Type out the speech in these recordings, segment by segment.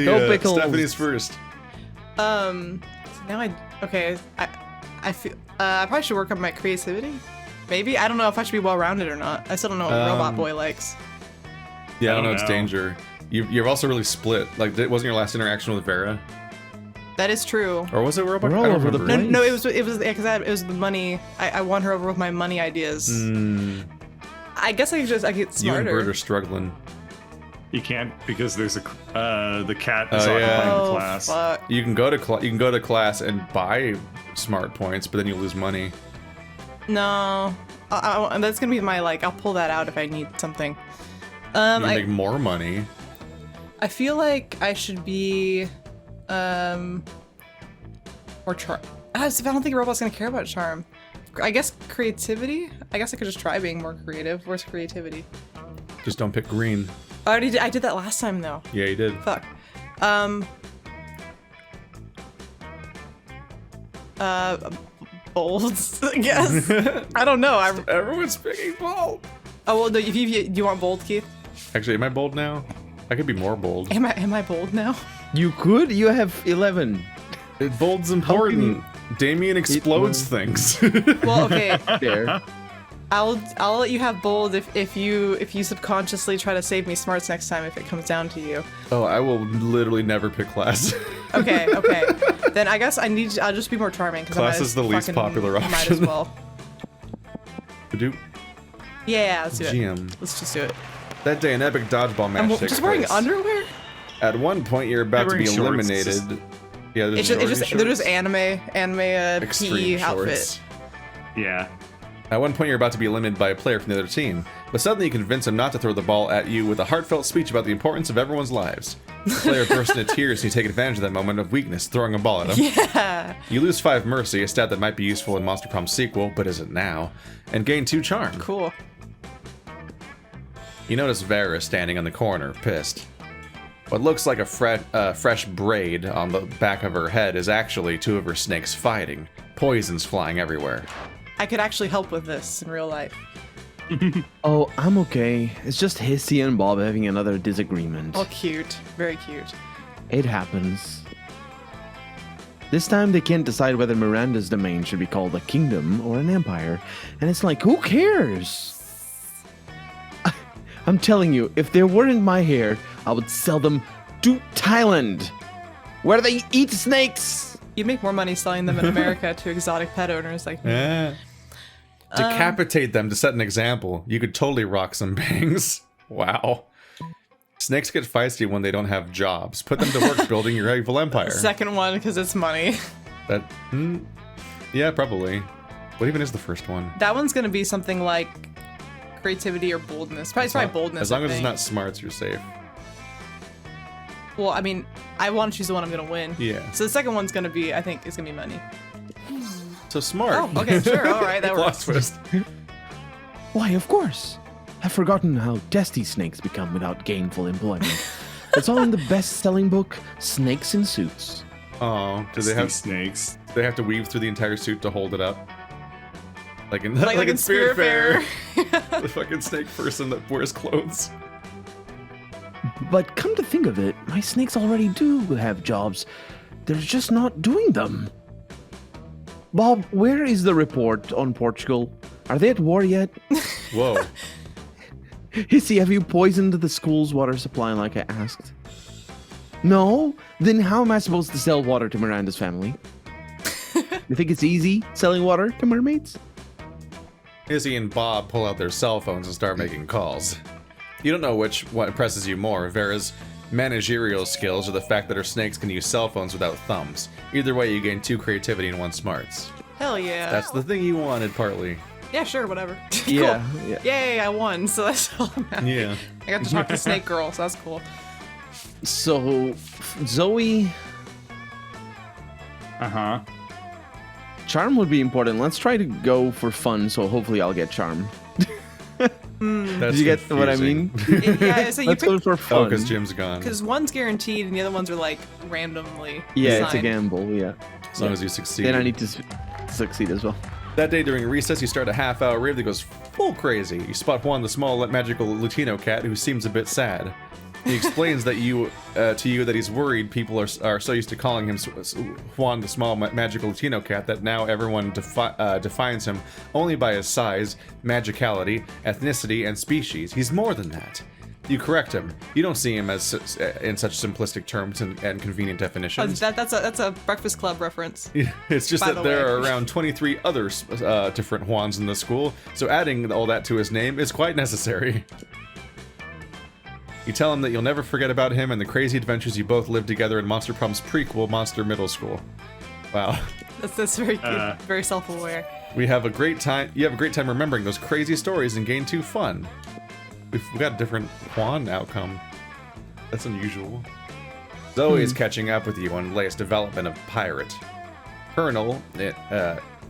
Go Pickles. Stephanie's first. So now I feel I probably should work on my creativity. Maybe I don't know if I should be well-rounded or not. I still don't know what Robot Boy likes. Yeah, I don't know. It's danger. You're also really split. Like, wasn't your last interaction with Vera? That is true. Or was it Robot? We're all over the place. No, it was because it was the money. I won her over with my money ideas. I guess I get smarter. You and Bert are struggling. You can't because there's a the cat is occupying the class. Fuck. You can go to class and buy smart points, but then you lose money. No, that's gonna be my I'll pull that out if I need something. You make more money. I feel like I should be more charm. I don't think Robot's gonna care about charm. I guess creativity. I guess I could just try being more creative. Where's creativity? Just don't pick green. I did that last time though. Yeah, you did. Fuck. Bolds, I guess. I don't know. Everyone's picking bold. Oh well, do you want bold, Keith? Actually, am I bold now? I could be more bold. Am I bold now? You could. You have 11. Bold's important. Damien explodes things. Well, okay. There. I'll let you have bold if you subconsciously try to save me smarts next time if it comes down to you. Oh, I will literally never pick class. Okay. Then I guess I'll just be more charming because Class is the least popular option. Might as well. Yeah, let's do it. GM. Let's just do it. That day, an epic dodgeball match takes just wearing place. underwear? At one point, you're about to be Wearing shorts, eliminated. Yeah, They're just anime Extreme PE outfit. shorts. Yeah. At one point, you're about to be eliminated by a player from the other team, but suddenly you convince him not to throw the ball at you with a heartfelt speech about the importance of everyone's lives. The player bursts into tears, and you take advantage of that moment of weakness, throwing a ball at him. Yeah. You lose 5 mercy, a stat that might be useful in Monster Prom sequel, but isn't now, and gain 2 charm. Cool. You notice Vera standing on the corner, pissed. What looks like a fresh braid on the back of her head is actually 2 of her snakes fighting, poisons flying everywhere. I could actually help with this in real life. Oh, I'm okay. It's just Hissy and Bob having another disagreement. Oh, cute. Very cute. It happens. This time they can't decide whether Miranda's domain should be called a kingdom or an empire. And it's like, who cares? I'm telling you, if they weren't my hair, I would sell them to Thailand, where they eat snakes. You'd make more money selling them in America to exotic pet owners like me. Yeah. Decapitate them to set an example. You could totally rock some bangs. Wow. Snakes get feisty when they don't have jobs. Put them to work building your evil empire. Second one, because it's money. Yeah, probably. What even is the first one? That one's going to be something like creativity or boldness. Probably boldness. As long as it's not smarts, you're safe. Well, I mean, I want to choose the one I'm going to win. Yeah. So the second one's going to be, I think, is going to be money. So smart. Oh, okay, sure. All right, that Plot works. twist. Why, of course. I've forgotten how testy snakes become without gainful employment. It's all in the best-selling book, Snakes in Suits. Oh, do they have snakes? They have to weave through the entire suit to hold it up? Like in in Spirit Fair. Fair. The fucking snake person that wears clothes. But come to think of it, my snakes already do have jobs. They're just not doing them. Bob, where is the report on Portugal? Are they at war yet? Whoa. Hissy, have you poisoned the school's water supply like I asked? No? Then how am I supposed to sell water to Miranda's family? You think it's easy selling water to mermaids? Izzy and Bob pull out their cell phones and start making calls. You don't know which one impresses you more, Vera's managerial skills or the fact that her snakes can use cell phones without thumbs. Either way, you gain 2 creativity and 1 smarts. Hell yeah. That's the thing you wanted, partly. Yeah, sure, whatever. Yeah, Cool. yeah. Yay, I won, so that's all I'm happy. Yeah. I got to talk to Snake Girl, so that's cool. So, Zoe, Uh-huh. charm would be important. Let's try to go for fun, so hopefully I'll get charm. That's Did you get what I mean? Yeah, so you Let's go pick, for Oh, fun. because Jim's gone. because one's guaranteed and the other ones are like randomly Yeah, it's a assigned. gamble, yeah. As long as you succeed. Then I need to succeed as well. That day during recess, you start a half-hour rave that goes full crazy. You spot Juan, the small magical Latino cat, who seems a bit sad. He explains that to you that he's worried people are so used to calling him Juan, the small magical Latino cat, that now everyone defines him only by his size, magicality, ethnicity, and species. He's more than that. You correct him. You don't see him as in such simplistic terms and convenient definitions. That's a Breakfast Club reference. It's just by that the there way. are around 23 other different Juans in the school, so adding all that to his name is quite necessary. You tell him that you'll never forget about him and the crazy adventures you both lived together in Monster Prom's prequel, Monster Middle School. Wow. That's very good, very self-aware. You have a great time remembering those crazy stories and gain 2 fun. We've got a different Juan outcome. That's unusual. Zoe is catching up with you on the latest development of Pirate. Colonel,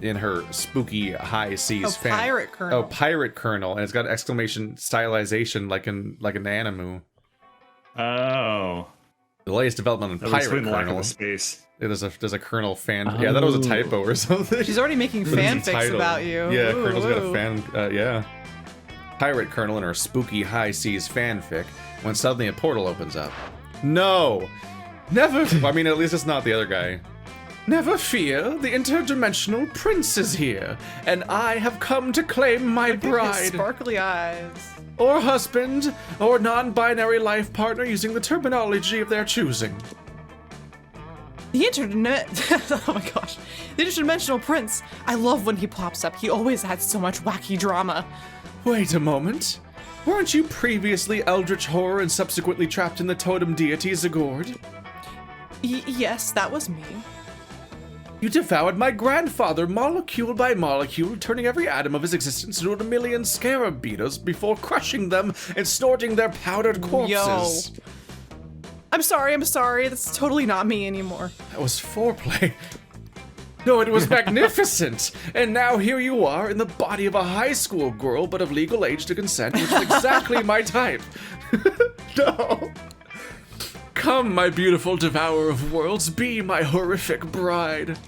in her spooky high seas fan. Pirate Colonel. Oh, Pirate Colonel, and it's got exclamation stylization like an animu. Oh. The latest development in That was Pirate lack of Colonel. a space. There's a Colonel fan. Yeah, that was a typo or something. She's already making fanfics Title. about you. Yeah, Ooh, Colonel's got a ooh. fan. Yeah. Pirate Colonel in her spooky high seas fanfic when suddenly a portal opens up. No! Never. I mean, at least it's not the other guy. Never fear, the interdimensional prince is here, and I have come to claim my Look at his bride. sparkly eyes. Or husband, or non-binary life partner using the terminology of their choosing. The oh my gosh. The interdimensional prince. I love when he pops up. He always adds so much wacky drama. Wait a moment. Weren't you previously Eldritch Horror and subsequently trapped in the totem deity Zagord? Yes, that was me. You devoured my grandfather molecule by molecule, turning every atom of his existence into a million scarab beetles before crushing them and snorting their powdered corpses. Yo. I'm sorry. That's totally not me anymore. That was foreplay. No, it was magnificent. And now here you are in the body of a high school girl, but of legal age to consent, which is exactly my type. No. Come, my beautiful devourer of worlds, be my horrific bride.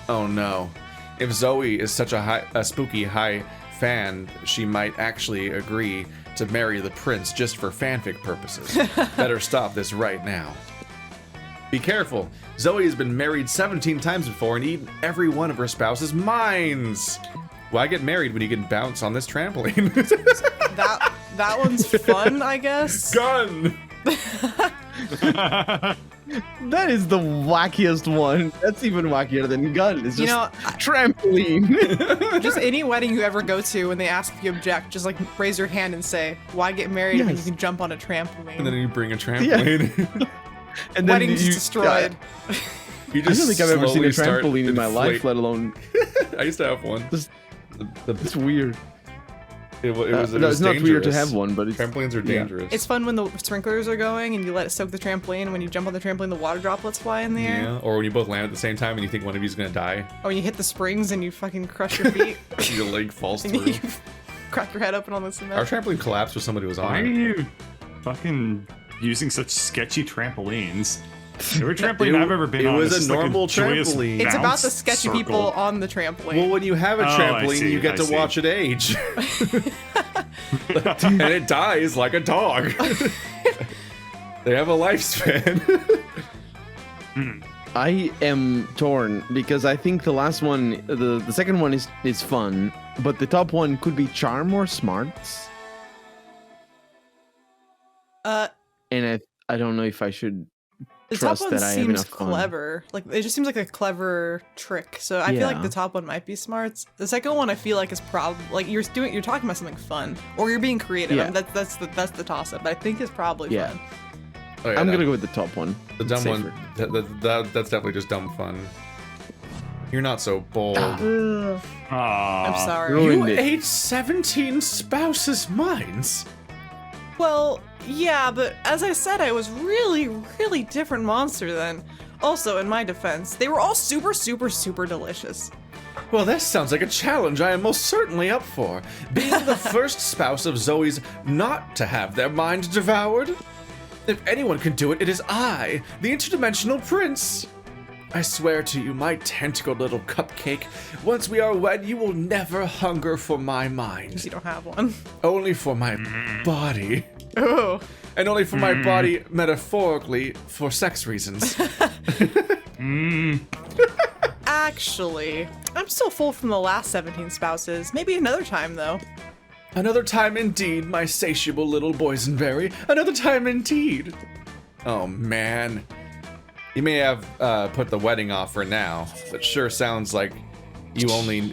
Oh no. If Zoe is such a spooky high fan, she might actually agree to marry the prince just for fanfic purposes. Better stop this right now. Be careful. Zoe has been married 17 times before and eaten every one of her spouse's minds. Why get married when you can bounce on this trampoline? That one's fun, I guess. Gun! That is the wackiest one. That's even wackier than gun. It's just You know, trampoline. Just any wedding you ever go to, when they ask if you object, just like raise your hand and say, "Why get married when you Yes. can jump on a trampoline?" And then you bring a trampoline. And Wedding's you- destroyed. You I just don't think I've ever seen a slowly start trampoline in my life, inflate- let alone. I used to have one. Just, The- it's weird. it was No, it's not weird to dangerous. have one, but it's Trampolines are yeah. dangerous. It's fun when the sprinklers are going and you let it soak the trampoline. When you jump on the trampoline, the water droplets fly in the air. Yeah, or when you both land at the same time and you think one of you's gonna die, Or when you hit the springs and you fucking crush your feet. your leg falls and through. you crack your head open on the cement. Our trampoline collapsed when somebody was Why on are it. you fucking using such sketchy trampolines? Every trampoline I've ever been it on was is a just like normal joyous trampoline. It's about bounce the sketchy circle. people on the trampoline. Well, when you have a Oh, I trampoline, see, you get I to see. watch it age. And it dies like a dog. They have a lifespan. I am torn because I think the last one, the second one is fun, but the top one could be charm or smarts. And I don't know if I should The top trust one that I have seems enough fun. clever. Like it just seems like a clever trick. So I feel like Yeah. the top one might be smarts. The second one I feel like is probably like you're talking about something fun or you're being creative. Yeah. I mean, that's the toss up. But I think it's probably Yeah. fun. Oh, yeah, I'm no, gonna go with the top one. the dumb Safer. one. That's definitely just dumb fun. You're not so bold. Ugh, Aw. I'm sorry. Ruined You it. ate 17 spouses' minds. Well, yeah, but as I said, I was really, really different monster then. Also, in my defense, they were all super, super, super delicious. Well, that sounds like a challenge I am most certainly up for. Being the first spouse of Zoe's not to have their mind devoured. If anyone can do it, it is I, the interdimensional prince. I swear to you, my tentacled little cupcake, once we are wed, you will never hunger for my mind. You don't have one. Only for my body. Oh, and only for my body metaphorically for sex reasons. Actually, I'm still full from the last 17 spouses. Maybe another time, though. Another time indeed, my satiable little boysenberry. Another time indeed. Oh man. You may have put the wedding off for now, but sure sounds like you only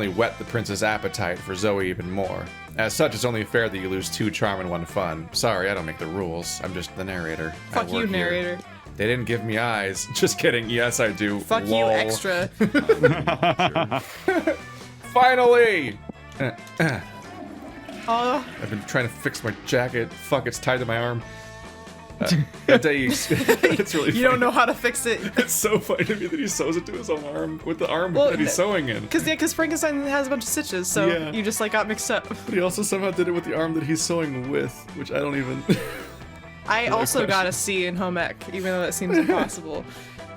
whet the prince's appetite for Zoe even more. As such, it's only fair that you lose 2 charm and 1 fun. Sorry, I don't make the rules. I'm just the narrator. Fuck you, narrator. They didn't give me eyes. Just kidding. Yes, I do. Fuck Lol. you, extra. Finally! Oh, I've been trying to fix my jacket. Fuck, it's tied to my arm. That day, it's really funny. you don't know how to fix it. It's so funny to me that he sews it to his own arm with the arm Well, that he's sewing in. Because Frankenstein has a bunch of stitches, so Yeah. you just like got mixed up. But he also somehow did it with the arm that he's sewing with, which I don't even... I also got a C in home ec, even though that seems impossible.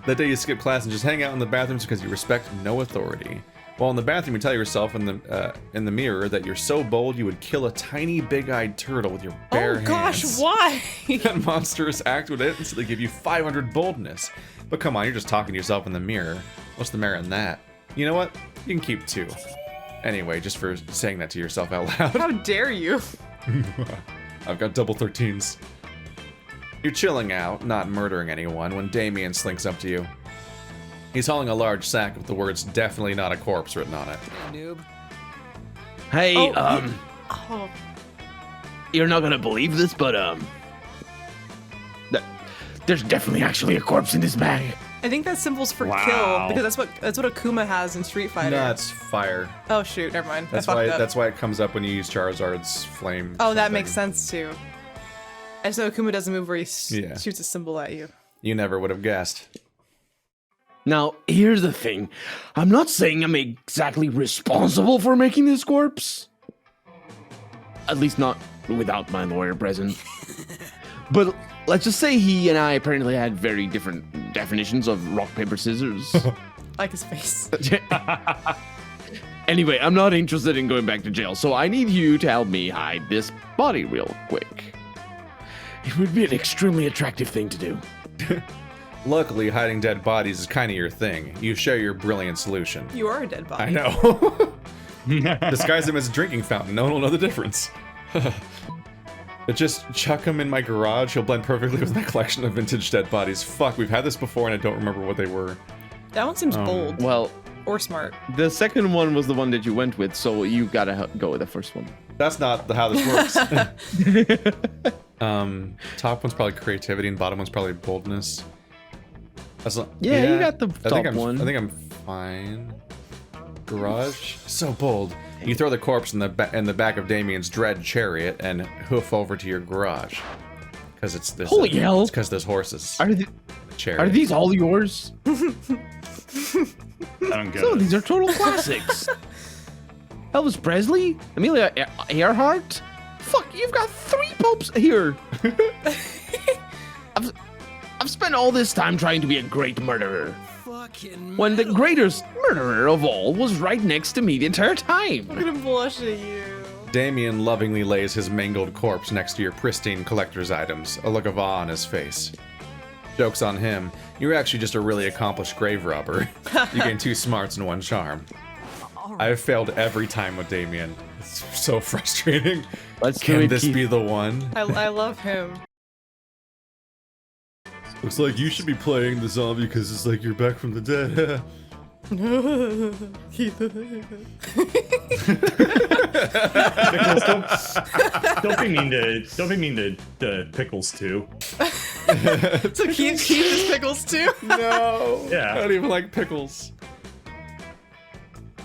That day you skip class and just hang out in the bathrooms because you respect no authority. While in the bathroom, you tell yourself in the mirror that you're so bold you would kill a tiny big-eyed turtle with your bare hands. Oh gosh, why? That monstrous act would instantly give you 500 boldness. But come on, you're just talking to yourself in the mirror. What's the merit in that? You know what? You can keep 2. Anyway, just for saying that to yourself out loud. How dare you? I've got double 13s. You're chilling out, not murdering anyone, when Damien slinks up to you. He's hauling a large sack with the words "definitely not a corpse" written on it. Noob. Hey, Oh, you're not gonna believe this, but there's definitely actually a corpse in this bag. I think that symbol's for Wow. kill because that's what Akuma has in Street Fighter. No, it's fire. Oh shoot, never mind. That's I fucked why. up. That's why it comes up when you use Charizard's flame. Oh, that something. makes sense too. And so Akuma does a move where he Yeah. shoots a symbol at you. You never would have guessed. Now, here's the thing. I'm not saying I'm exactly responsible for making this corpse. At least not without my lawyer present. But let's just say he and I apparently had very different definitions of rock, paper, scissors. Like his face. Anyway, I'm not interested in going back to jail, so I need you to help me hide this body real quick. It would be an extremely attractive thing to do. Luckily, hiding dead bodies is kind of your thing. You share your brilliant solution. You are a dead body. I know. Disguise him as a drinking fountain. No one will know the difference. Just chuck him in my garage. He'll blend perfectly with my collection of vintage dead bodies. Fuck, we've had this before and I don't remember what they were. That one seems bold Well, or smart. the second one was the one that you went with, so you gotta go with the first one. That's not how this works. Top one's probably creativity and bottom one's probably boldness. That's not, Yeah, you got the I think top one. I think I'm fine. Garage, so bold. You throw the corpse in the back of Damien's dread chariot and hoof over to your garage. Because it's this. Holy hell! It's because there's horses. Are Chariot. these all yours? I don't get So it. these are total classics. Elvis Presley, Amelia Earhart. Fuck, you've got 3 popes here. I've spent all this time trying to be a great murderer. When the greatest murderer of all was right next to me the entire time. I'm gonna blush at you. Damien lovingly lays his mangled corpse next to your pristine collector's items, a look of awe on his face. Joke's on him. You're actually just a really accomplished grave robber. You gain 2 smarts and 1 charm. I've failed every time with Damien. It's so frustrating. Let's do Can it, this Keith. be the one? I love him. Looks like you should be playing the zombie because it's like you're back from the dead. Pickles, don't be mean to Pickles too. So Keith his pickles too? No. Yeah. I don't even like pickles.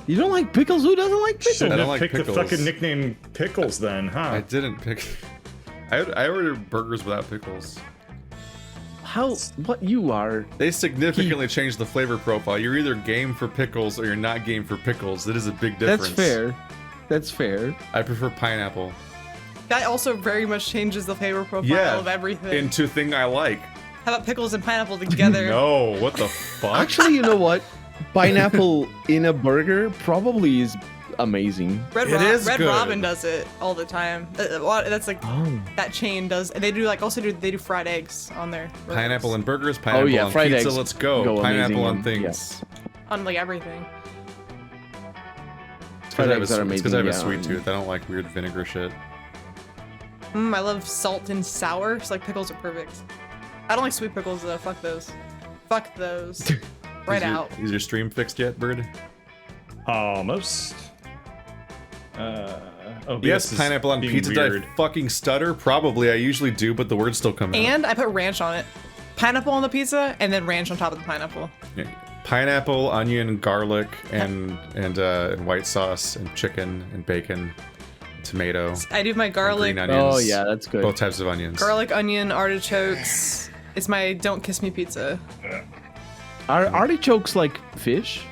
You don't like pickles? Who doesn't like pickles? Should I don't have like picked pickles. the fucking nickname Pickles then, huh? I didn't pick. I ordered burgers without pickles. How? What you are? They significantly changed the flavor profile. You're either game for pickles or you're not game for pickles. That is a big difference. That's fair. That's fair. I prefer pineapple. That also very much changes the flavor profile of everything. Into thing I like. How about pickles and pineapple together? No, what the fuck? Actually, you know what? Pineapple in a burger probably is amazing. Red good. Robin does it all the time. That's like Oh. that chain does. And they do like they do fried eggs on their burgers. Pineapple on burgers, pineapple on fried pizza, eggs let's go. go Pineapple amazing on things. on like everything. It's Fried because I eggs are have a amazing, sweet yeah. tooth. I don't like weird vinegar shit. I love salt and sour. So like pickles are perfect. I don't like sweet pickles though. Fuck those. Fuck those. Right out. Is your stream fixed yet, Bird? Almost. OBS Yes, is pineapple on being pizza. weird. Did I fucking stutter? Probably. I usually do, but the words still come out. And I put ranch on it. Pineapple on the pizza, and then ranch on top of the pineapple. Yeah. Pineapple, onion, garlic, and white sauce, and chicken, and bacon, tomato. I do my and garlic, green onions. Oh yeah, that's good. Both types of onions. garlic, onion, artichokes. It's my don't kiss me pizza. Are artichokes like fish?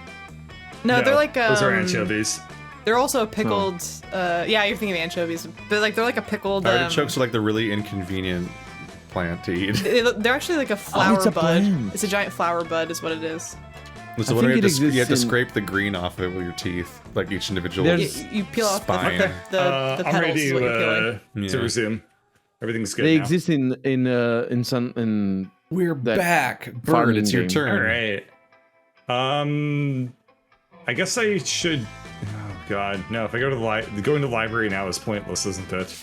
No, they're like those are anchovies. They're also pickled. Yeah, you're thinking of anchovies, but like they're like a pickled. Artichokes are like the really inconvenient plant to eat. They're actually like a flower it's a bud. plant. It's a giant flower bud, is what it is. So I what do think you it have to, you have to exists in- scrape the green off of it with your teeth, like each individual. There's- You peel off Spine. the I'm petals. ready is what you're peeling. Yeah. to resume. Everything's good They now. exist in some. We're that back. Bird, farming it's your game. turn. All right. I guess I should. Oh God, no! If I go to the going to the library now is pointless, isn't it?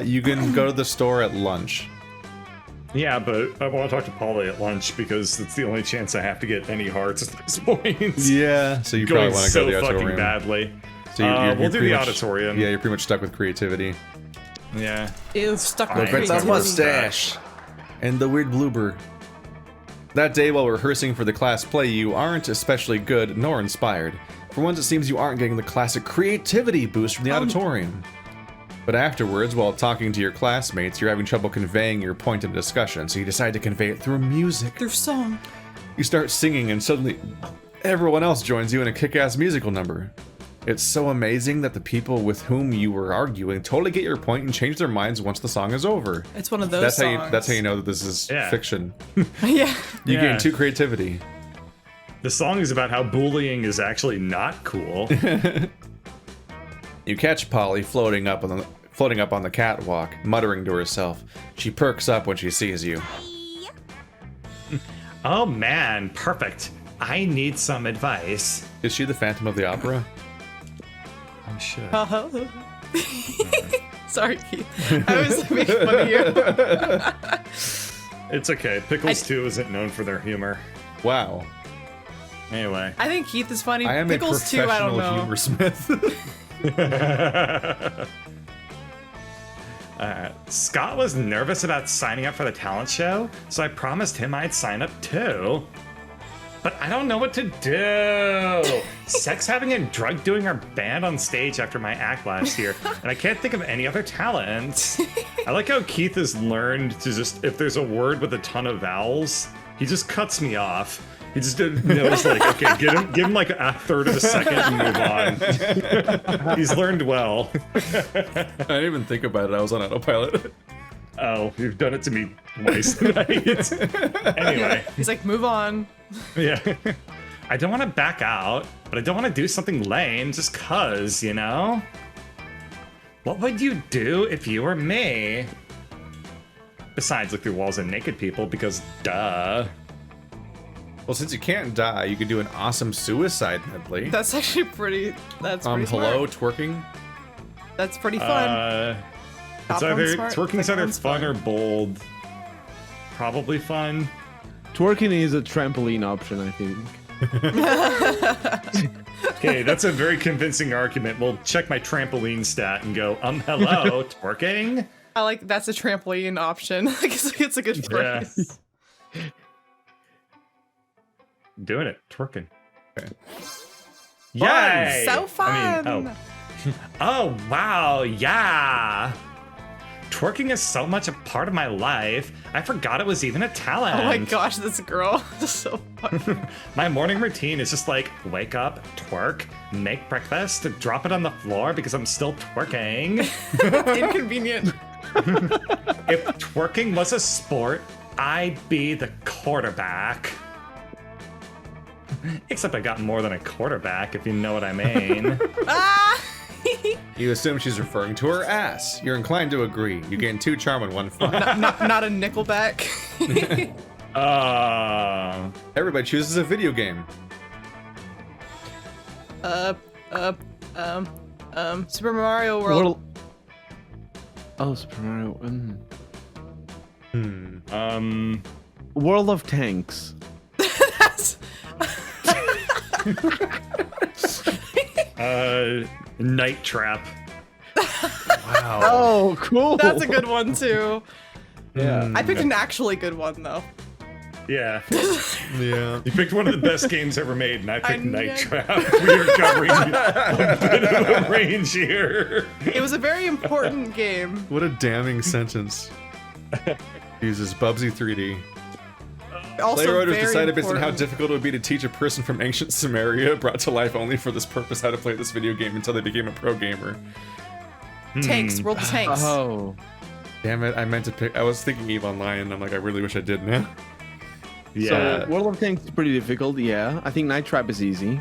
You can go to the store at lunch. Yeah, but I want to talk to Polly at lunch because it's the only chance I have to get any hearts at this point. Yeah, so you Going probably want to so go to the fucking auditorium. badly. So We'll do pretty the much- auditorium. Yeah, you're pretty much stuck with creativity. Yeah. Ew, stuck Fine. with But creativity. mustache. And the weird blooper. That day, while rehearsing for the class play, you aren't especially good nor inspired. For once, it seems you aren't getting the classic creativity boost from the auditorium. But afterwards, while talking to your classmates, you're having trouble conveying your point in a discussion, so you decide to convey it through music. Their song. You start singing, and suddenly, everyone else joins you in a kick-ass musical number. It's so amazing that the people with whom you were arguing totally get your point and change their minds once the song is over. It's one of those That's songs. that's how you know that this is Yeah. fiction. Yeah. You Yeah. gain 2 creativity. The song is about how bullying is actually not cool. You catch Polly floating up on the catwalk, muttering to herself. She perks up when she sees you. Oh man, perfect. I need some advice. Is she the Phantom of the Opera? Oh shit. Oh. Sorry, Keith. I was making fun of you. It's okay. Pickles 2 isn't known for their humor. Wow. Anyway. I think Keith is funny. I am Pickles a too. I don't professional know. humor smith. Scott was nervous about signing up for the talent show, so I promised him I'd sign up too. But I don't know what to do. Sex having and drug doing are banned on stage after my act last year, and I can't think of any other talents. I like how Keith has learned to just, if there's a word with a ton of vowels, he just cuts me off. He just knows, like, okay, give him like a third of a second and move on. He's learned well. I didn't even think about it. I was on autopilot. Oh, you've done it to me twice tonight. Anyway, He's like, move on. yeah. I don't want to back out, but I don't want to do something lame just cuz, you know? What would you do if you were me? Besides look through walls and naked people, because duh. Well, since you can't die, you could do an awesome suicide medley. That's actually pretty. That's pretty Hello, smart. twerking. That's pretty fun. It's Top either one's smart, twerking's second either one's fun or bold. Probably fun. Twerking is a trampoline option, I think. Okay, that's a very convincing argument. We'll check my trampoline stat and go, hello, twerking? I like that's a trampoline option. I guess it's a good Yeah. phrase. Doing it, twerking. Okay. Yay! So fun. I mean, oh, wow, yeah. Twerking is so much a part of my life. I forgot it was even a talent. Oh my gosh, this girl is so fun. My morning routine is just like wake up, twerk, make breakfast, drop it on the floor because I'm still twerking. Inconvenient. If twerking was a sport, I'd be the quarterback. Except I got more than a quarterback, if you know what I mean. Ah! You assume she's referring to her ass. You're inclined to agree. You gain 2 charm and 1 fun. not a nickelback. Everybody chooses a video game. Super Mario World. Oh, Super Mario. Hmm. World of Tanks. That's Night Trap. Wow. Oh, cool. that's a good one too. Yeah. I picked an actually good one though. Yeah. Yeah. You picked one of the best games ever made, and I picked Night know. Trap. We are covering a bit of a range here. It was a very important game. What a damning sentence. Uses Bubsy 3D. Also Playwriters very decided based on how important. difficult it would be to teach a person from ancient Sumeria brought to life only for this purpose how to play this video game until they became a pro gamer. Tanks, World of Tanks. Oh. Damn it, I meant to pick. I was thinking EVE Online, and I'm like, I really wish I did now. Yeah. So World of Tanks is pretty difficult. Yeah. I think Night Trap is easy.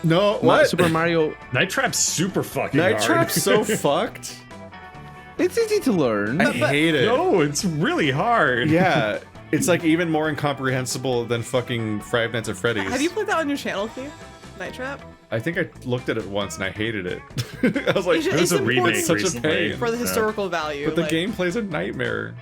No, what? Super Mario. Night Trap's super fucking Night hard. Trap's so fucked. It's easy to learn. I hate it. No, it's really hard. Yeah, it's like even more incomprehensible than fucking Five Nights at Freddy's. Have you played that on your channel, Keith? Night Trap? I think I looked at it once and I hated it. I was like, It's There was a important remake such a recently. pain. for the so historical value. but the like- gameplay's a nightmare.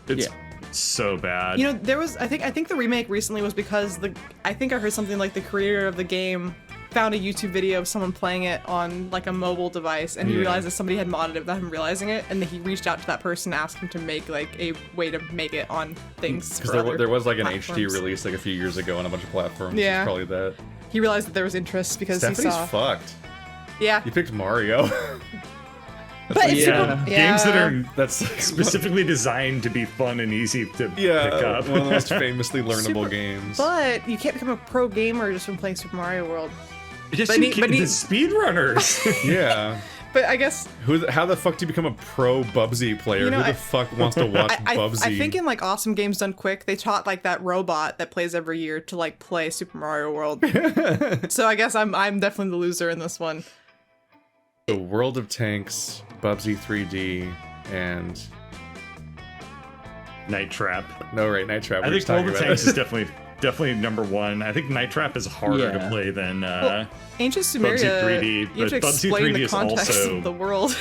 It's so bad. You know, there was I think the remake recently was because I think I heard something like the creator of the game found a YouTube video of someone playing it on like a mobile device, and he Yeah. realized that somebody had modded it without him realizing it, and then he reached out to that person, asked him to make like a way to make it on things. Because for other there was like an HD platforms. release like a few years ago on a bunch of platforms. Yeah. It's probably that. He realized that there was interest because he Stephanie's saw. fucked. Yeah, You picked Mario. but it's yeah. super, Games that yeah. are That's specifically designed to be fun and easy to pick yeah, up. one of the most famously learnable Super- games. But you can't become a pro gamer just from playing Super Mario World. Just but you he- can't- but he- the speedrunners. Yeah. But I guess How the fuck do you become a pro Bubsy player? You know, Who the fuck wants to watch Bubsy? I think in like Awesome Games Done Quick, they taught like that robot that plays every year to like play Super Mario World. So I guess I'm definitely the loser in this one. The World of Tanks, Bubsy 3D, and Night Trap. no, right, Night Trap. I we're think just World talking of about Tanks it. is definitely number one. I think Night Trap is harder to Yeah. play than Ancient Bubsy Sumeria, 3D, you have to but Bubsy explain 3D the is context also- of the world.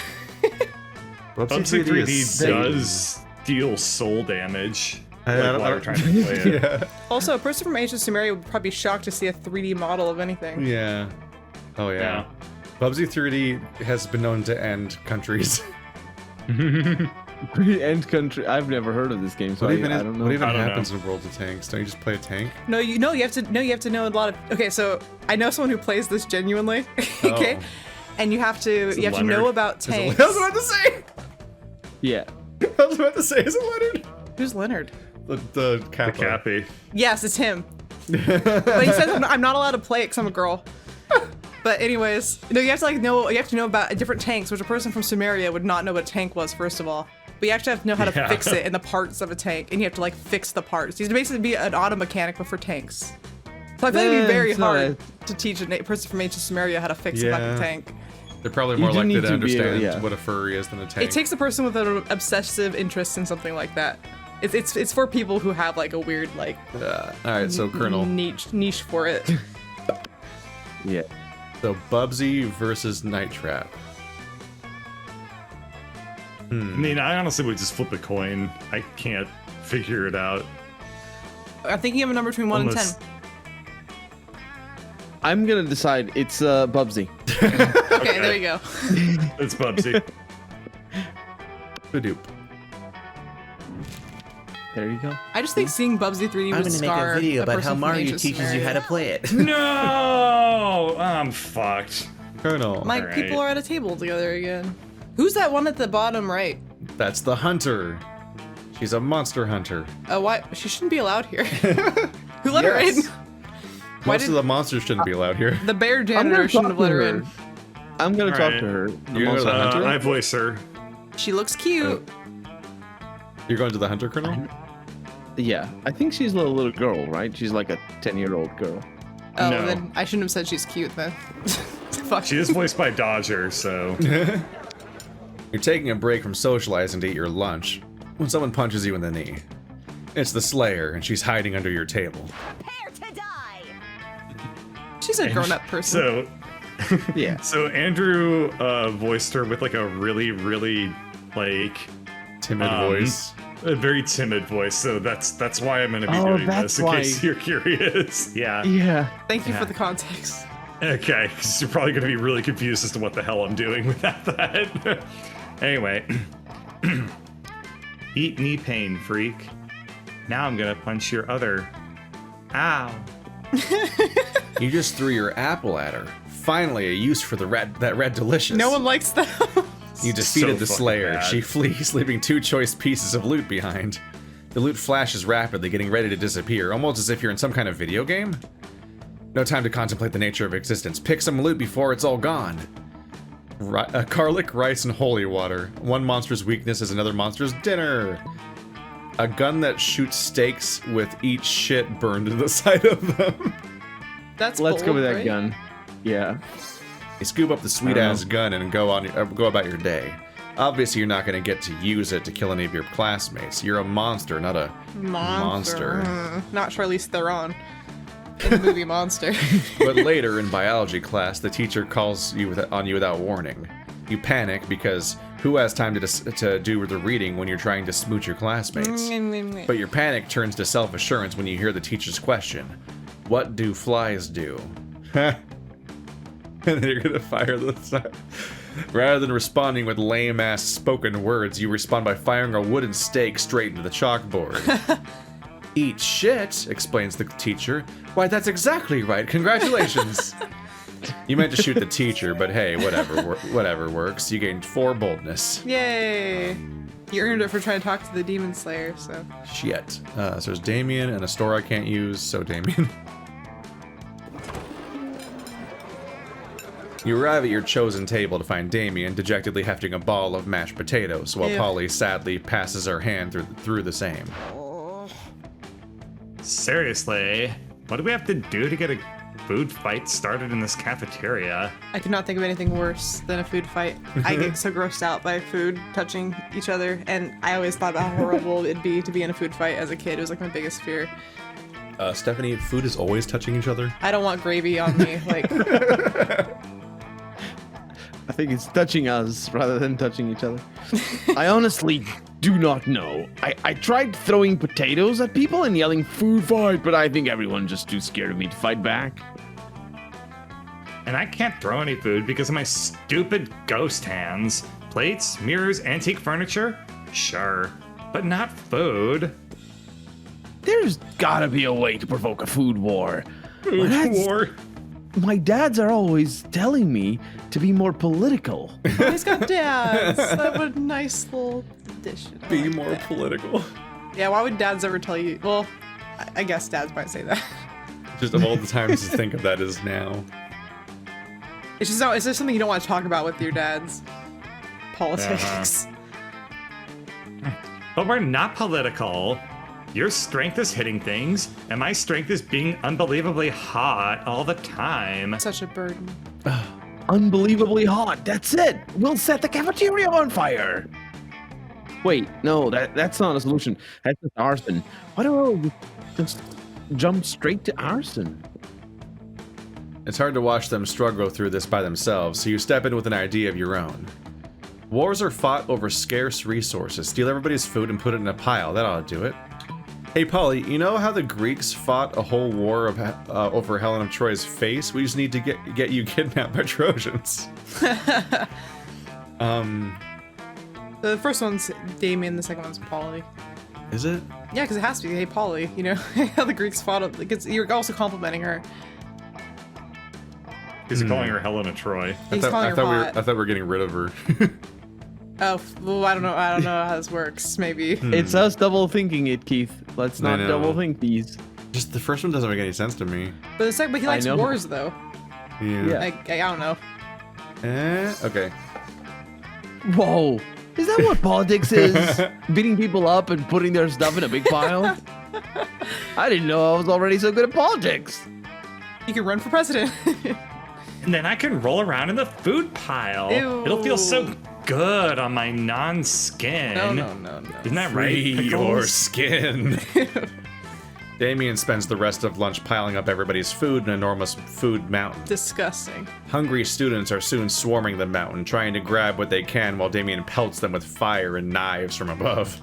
Bubsy 3D is does deal soul damage. I Like don't- while you're trying to play it. Yeah. Also, a person from Ancient Sumeria would probably be shocked to see a 3D model of anything. Yeah. Oh yeah. Yeah. Bubsy 3D has been known to end countries. End country. I've never heard of this game, so I don't know. What even I don't happens in World of Tanks? Don't you just play a tank? No, you have to know a lot of. Okay, so I know someone who plays this genuinely. Okay, Oh. and you have to it know Leonard? about I tanks. was about to say. Yeah. I was about to say, is it Leonard? Who's Leonard? The The Kappa. Cappy. Yes, it's him. But he says I'm not allowed to play it because I'm a girl. But anyways, no, you have to know about different tanks, which a person from Sumeria would not know what a tank was, first of all. But you actually have to know how to Yeah. fix it and the parts of a tank, and you have to like fix the parts. You have to basically be an auto mechanic, but for tanks. So I feel like it'd be very it's not hard to teach a person from ancient Sumeria how to fix a fucking Yeah. tank. They're probably You more do likely need to to be understand yeah. what a furry is than a tank. It takes a person with an obsessive interest in something like that. It's for people who have like a weird like All right, so Colonel. niche for it. Yeah. So Bubsy versus Night Trap. I mean, I honestly would just flip a coin. I can't figure it out. I'm thinking of a number between 1 and 10. Unless- I'm gonna decide it's Bubsy. Okay, there you go. It's Bubsy. Badoop. There you go. I just think seeing Bubsy 3D I'm would gonna make scar a video about person how from Mario ancient teaches you how to Sumeria. play it. No! I'm fucked. Colonel. Like Alright. people are at a table together again. Who's that one at the bottom right? That's the hunter. She's a monster hunter. Why? She shouldn't be allowed here. Who let her Yes. in? Why Most did of the monsters shouldn't be allowed here. the bear I'm janitor gonna shouldn't talk have let to her her. in? I'm gonna talk Alright. to her. The You're monster gonna- hunter. I voice her. She looks cute. You're going to the hunter, Colonel? Yeah, I think she's a little girl, right? She's like a 10-year-old girl. Oh, No. then I shouldn't have said she's cute then. Fuck. She is voiced by Dodger, so. You're taking a break from socializing to eat your lunch when someone punches you in the knee. It's the Slayer, and she's hiding under your table. Prepare to die. She's a grown-up person. So, Yeah. so Andrew voiced her with like a really, really like Timid voice. a very timid voice. So that's why I'm gonna be Oh, doing that's this in why. case you're curious. Yeah. Yeah. Thank you Yeah. for the context. Okay, because you're probably gonna be really confused as to what the hell I'm doing without that. Anyway, eat knee pain, freak. Now I'm gonna punch your other. Ow. You just threw your apple at her. Finally, a use for that red delicious. No one likes them. You defeated So the fucking Slayer. bad. She flees, leaving 2 choice pieces of loot behind. The loot flashes rapidly, getting ready to disappear, almost as if you're in some kind of video game. No time to contemplate the nature of existence. Pick some loot before it's all gone. Garlic, rice, and holy water. One monster's weakness is another monster's dinner. A gun that shoots steaks with each shit burned to the side of them. That's Let's go bold, with that right? gun. Yeah. You scoop up the sweet-ass gun and go about your day. Obviously, you're not going to get to use it to kill any of your classmates. You're a monster, not a monster. Not Charlize Theron in the movie Monster. But later in biology class, the teacher calls you on you without warning. You panic because who has time to do the reading when you're trying to smooch your classmates? But your panic turns to self-assurance when you hear the teacher's question. What do flies do? And then you're gonna fire the side. Rather than responding with lame-ass spoken words, you respond by firing a wooden stake straight into the chalkboard. Eat shit, explains the teacher. Why, that's exactly right. Congratulations. You meant to shoot the teacher, but hey, whatever works. You gained 4 boldness. Yay! You earned it for trying to talk to the Demon Slayer, so. Shit. So there's Damien and a store I can't use, so Damien. You arrive at your chosen table to find Damien dejectedly hefting a ball of mashed potatoes, while Ew. Polly sadly passes her hand through the same. Seriously, what do we have to do to get a food fight started in this cafeteria? I could not think of anything worse than a food fight. I get so grossed out by food touching each other, and I always thought about how horrible it'd be to be in a food fight as a kid. It was like my biggest fear. Stephanie, food is always touching each other. I don't want gravy on me. Like, I think it's touching us rather than touching each other. I honestly do not know. I tried throwing potatoes at people and yelling food fight, but I think everyone's just too scared of me to fight back. And I can't throw any food because of my stupid ghost hands. Plates, mirrors, antique furniture? Sure, but not food. There's gotta be a way to provoke a food war. Food That's- war. My dads are always telling me to be more political. he's got dads. That would nice little addition. I Be like more that. political. Yeah, why would dads ever tell you? Well, I guess dads might say that. Just of all the times to think of that is now. It's just something you don't want to talk about with your dads. Politics. But we're not political. Your strength is hitting things, and my strength is being unbelievably hot all the time. Such a burden. Unbelievably hot. That's it. We'll set the cafeteria on fire. Wait, no, that's not a solution. That's just arson. Why don't we just jump straight to arson? It's hard to watch them struggle through this by themselves, so you step in with an idea of your own. Wars are fought over scarce resources. Steal everybody's food and put it in a pile. That ought to do it. Hey, Polly, you know how the Greeks fought a whole war over Helen of Troy's face? We just need to get you kidnapped by Trojans. The first one's Damien, the second one's Polly. Is it? Yeah, because it has to be. Hey, Polly, you know how the Greeks fought. You're also complimenting her. He's calling her Helen of Troy. He's calling her hot. I thought we were getting rid of her. Oh, well, I don't know how this works. Maybe. It's us double thinking it, Keith. Let's I not know. double think these. Just the first one doesn't make any sense to me. But he likes know. wars, though. Yeah. I don't know. Okay. Whoa. Is that what politics is? Beating people up and putting their stuff in a big pile? I didn't know I was already so good at politics. You can run for president. And then I can roll around in the food pile. Ew. It'll feel so good on my non-skin. No. Isn't that Free right? your Pickles? skin. Damien spends the rest of lunch piling up everybody's food in an enormous food mountain. Disgusting. Hungry students are soon swarming the mountain, trying to grab what they can while Damien pelts them with fire and knives from above.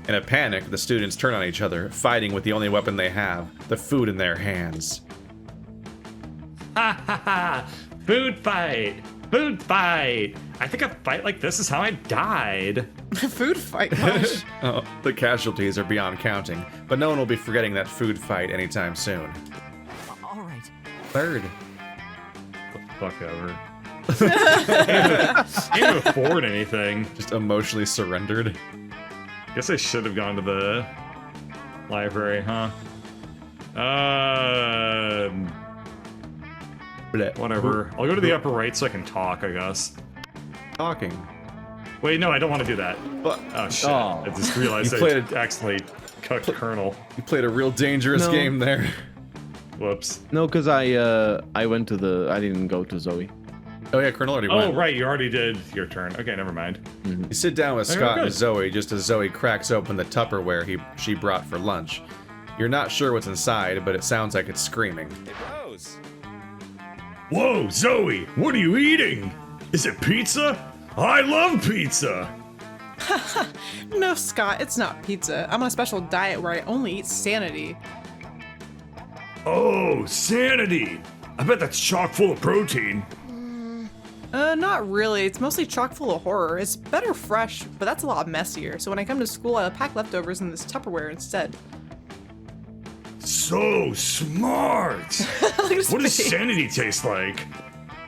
In a panic, the students turn on each other, fighting with the only weapon they have, the food in their hands. Ha ha ha! Food fight! Food fight! I think a fight like this is how I died. Food fight, gosh. Oh, the casualties are beyond counting, but no one will be forgetting that food fight anytime soon. All right. Bird. Fuck ever. Can't afford anything. Just emotionally surrendered. Guess I should have gone to the library, huh? Whatever. I'll go to the upper right so I can talk, I guess. Talking. Wait, no, I don't want to do that. But Oh, shit. Oh. I just realized You I played accidentally cucked Colonel. you played a real dangerous No. game there. Whoops. No, because I went to the. I didn't go to Zoe. Oh yeah, Colonel already Oh, went. right, you already did your turn. Okay, never mind. You sit down with Okay, Scott and good. Zoe just as Zoe cracks open the Tupperware she brought for lunch. You're not sure what's inside, but it sounds like it's screaming. Whoa, Zoe, what are you eating? Is it pizza? I love pizza! No, Scott, it's not pizza. I'm on a special diet where I only eat Sanity. Oh, Sanity! I bet that's chock full of protein. Not really. It's mostly chock full of horror. It's better fresh, but that's a lot messier. So when I come to school, I'll pack leftovers in this Tupperware instead. So smart! Look at his What does face. Sanity taste like?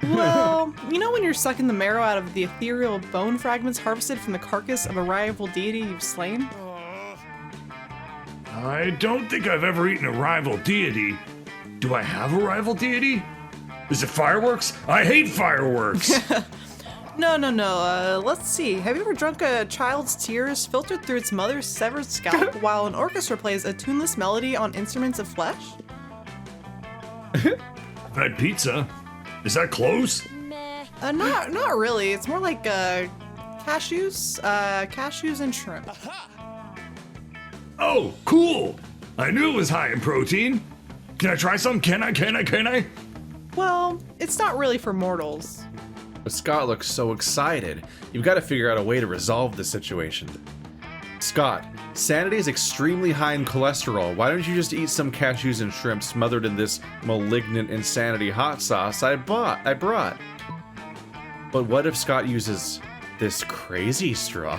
Well, you know when you're sucking the marrow out of the ethereal bone fragments harvested from the carcass of a rival deity you've slain? I don't think I've ever eaten a rival deity. Do I have a rival deity? Is it fireworks? I hate fireworks! No. Let's see. Have you ever drunk a child's tears filtered through its mother's severed scalp while an orchestra plays a tuneless melody on instruments of flesh? I've had pizza. Is that close? Not really. It's more like cashews and shrimp. Oh, cool! I knew it was high in protein. Can I try some? Can I? Well, it's not really for mortals. But Scott looks so excited. You've got to figure out a way to resolve this situation. Scott, Sanity is extremely high in cholesterol. Why don't you just eat some cashews and shrimp smothered in this malignant insanity hot sauce I brought? But what if Scott uses this crazy straw?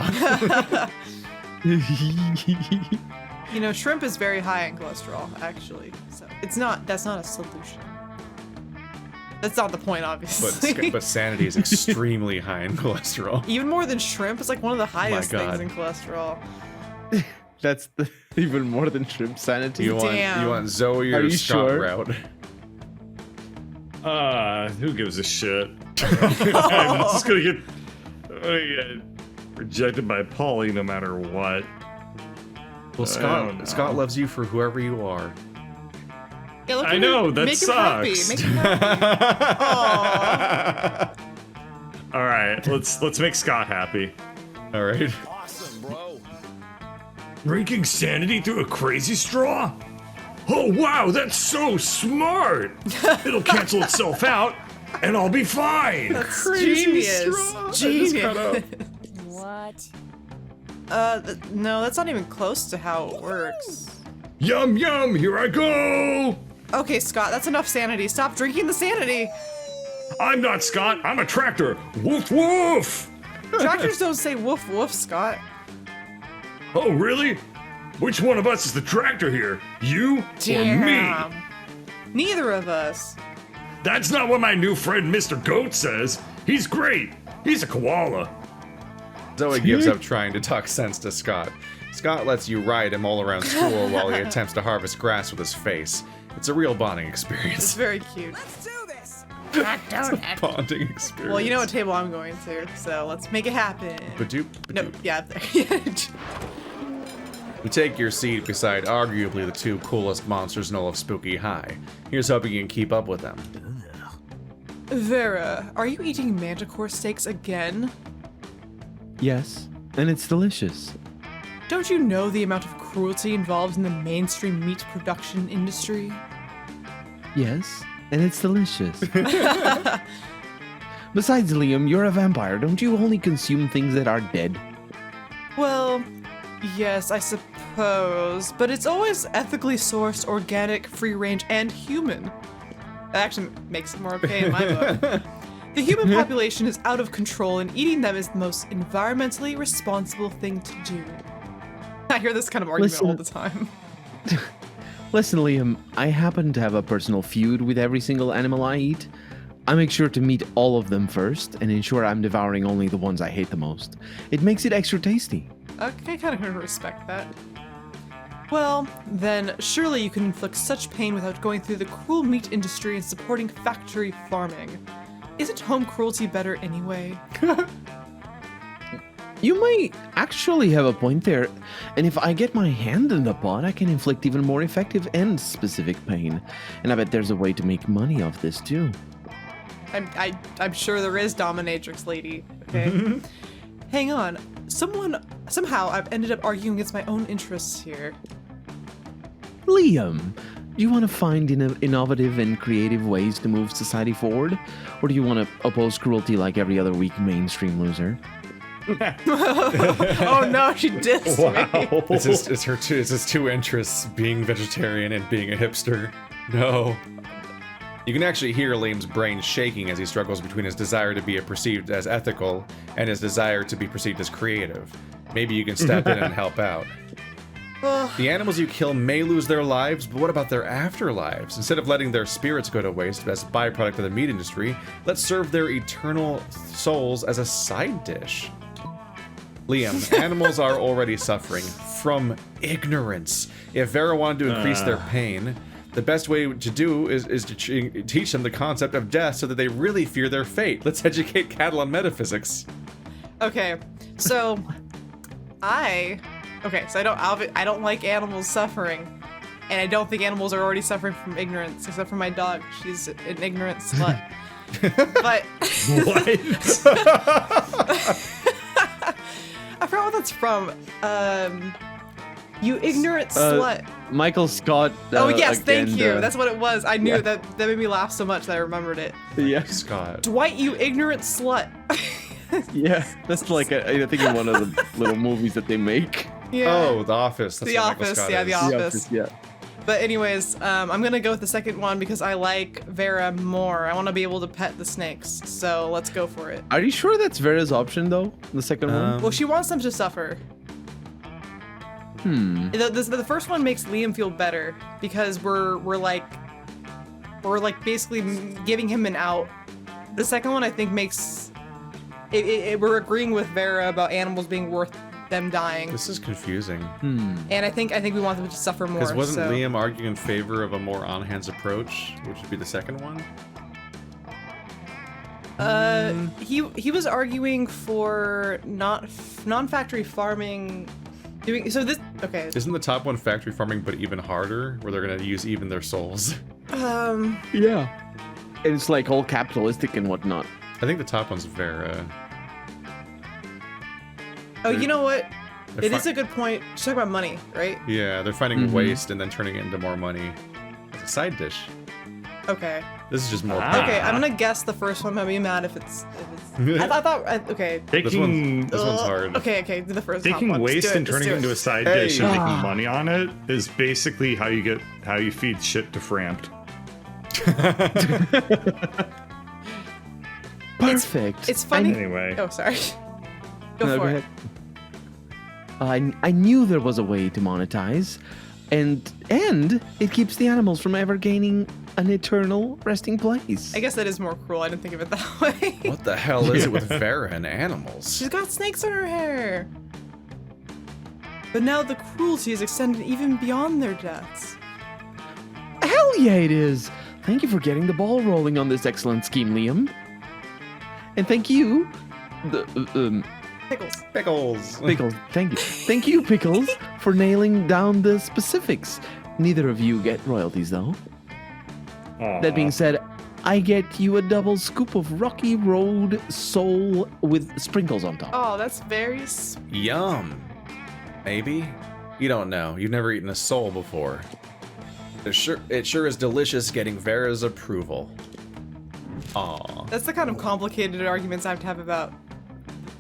You know, shrimp is very high in cholesterol, actually. So that's not a solution. That's not the point, obviously. but Sanity is extremely high in cholesterol. Even more than shrimp, it's like one of the highest God. things in cholesterol. That's even more than shrimp sanity. You Damn. want Zoe Are or you Scott sure? route? Who gives a shit? I'm just gonna get rejected by Polly no matter what. Well, I don't know. Scott loves you for whoever you are. Yeah, look I at know, him. that Make him happy. sucks. Make him happy. Aw. All right, let's make Scott happy. All right. Awesome, bro. Drinking Sanity through a crazy straw? Oh wow, that's so smart! It'll cancel itself out, and I'll be fine. That's Crazy genius. straw. I just cut Genius. What? No, that's not even close to how it works. Yum yum, here I go! Okay, Scott, that's enough Sanity. Stop drinking the Sanity. I'm not Scott, I'm a tractor. Woof woof! Tractors don't say woof woof, Scott. Oh really? Which one of us is the tractor here? You or me? Neither of us. That's not what my new friend Mr. Goat says. He's great. He's a koala. Zoe gives up trying to talk sense to Scott. Scott lets you ride him all around school while he attempts to harvest grass with his face. It's a real bonding It's experience. very cute. Let's do this. Bonding experience. Well, you know what table I'm going to, so let's make it happen. Badoop, No, badoop. yeah, there. You take your seat beside arguably the two coolest monsters in all of Spooky High. Here's hoping you can keep up with them. Vera, are you eating manticore steaks again? Yes, and it's delicious. Don't you know the amount of cruelty involved in the mainstream meat production industry? Yes, and it's delicious. Besides, Liam, you're a vampire. Don't you only consume things that are dead? Well, yes, I suppose, but it's always ethically sourced, organic, free-range, and human. That actually makes it more okay in my book. The human population is out of control, and eating them is the most environmentally responsible thing to do. I hear this kind of argument all the time. Listen, Liam, I happen to have a personal feud with every single animal I eat. I make sure to meet all of them first and ensure I'm devouring only the ones I hate the most. It makes it extra tasty. Okay, I kind of respect that. Well, then, surely you can inflict such pain without going through the cruel meat industry and supporting factory farming. Isn't home cruelty better anyway? You might actually have a point there, and if I get my hand in the pot, I can inflict even more effective and specific pain. And I bet there's a way to make money off this too. I'm sure there is, dominatrix lady. Okay. Hang on. Somehow I've ended up arguing against my own interests here. Liam, do you want to find innovative and creative ways to move society forward? Or do you want to oppose cruelty like every other weak mainstream loser? Oh no, she dissed me. It's his two interests, being vegetarian and being a hipster. No. You can actually hear Liam's brain shaking as he struggles between his desire to be perceived as ethical and his desire to be perceived as creative. Maybe you can step in and help out. The animals you kill may lose their lives, but what about their afterlives? Instead of letting their spirits go to waste as a byproduct of the meat industry, let's serve their eternal souls as a side dish. Liam, animals are already suffering from ignorance. If Vera wanted to increase their pain, the best way to do is to teach them the concept of death so that they really fear their fate. Let's educate cattle on metaphysics. Okay, so I don't like animals suffering, and I don't think animals are already suffering from ignorance, except for my dog. She's an ignorant slut. But I forgot what that's from. You ignorant slut. Michael Scott. Oh yes, thank and, you. That's what it was. I knew that made me laugh so much that I remembered it. Yeah, Scott. Dwight, you ignorant slut. yeah, that's like I think in one of the little movies that they make. Yeah. Oh, The Office. That's The what Michael Office, Scott yeah, is. The Office. Yeah. But anyways, I'm gonna go with the second one because I like Vera more. I want to be able to pet the snakes, so let's go for it. Are you sure that's Vera's option though? The second one. Well, she wants them to suffer. The first one makes Liam feel better because we're like basically giving him an out. The second one I think makes we're agreeing with Vera about animals being worth them dying. This is confusing. And I think we want them to suffer more. Because wasn't so. Liam arguing in favor of a more on-hands approach, which would be the second one? He was arguing for non-factory farming. Isn't the top one factory farming, but even harder, where they're gonna use even their souls? Yeah. And it's like all capitalistic and whatnot. I think the top one's Vera. Oh, you know what? They're It is a good point. She's talking about money, right? Yeah, they're finding waste and then turning it into more money as a side dish. Okay. This is just more. Okay, I'm gonna guess the first one. I'll be mad if it's. I thought. Okay. This one's hard. Okay. The first. Taking one. waste and turning it into a side dish and Hey. making money on it is basically how you feed shit to Framped. Perfect. It's funny. Anyway. Oh, sorry. Go No, for go it. ahead. I knew there was a way to monetize, and it keeps the animals from ever gaining an eternal resting place. I guess that is more cruel. I didn't think of it that way. What the hell is it with Vera and animals? She's got snakes in her hair. But now the cruelty is extended even beyond their deaths. Hell yeah, it is. Thank you for getting the ball rolling on this excellent scheme, Liam. And thank you, Pickles. Pickles. Pickles. Thank you, Pickles, for nailing down the specifics. Neither of you get royalties, though. That being said, I get you a double scoop of Rocky Road Soul with sprinkles on top. Oh, that's very Yum. Maybe? You don't know. You've never eaten a soul before. It sure is delicious getting Vera's approval. Aw. That's the kind of complicated arguments I have to have about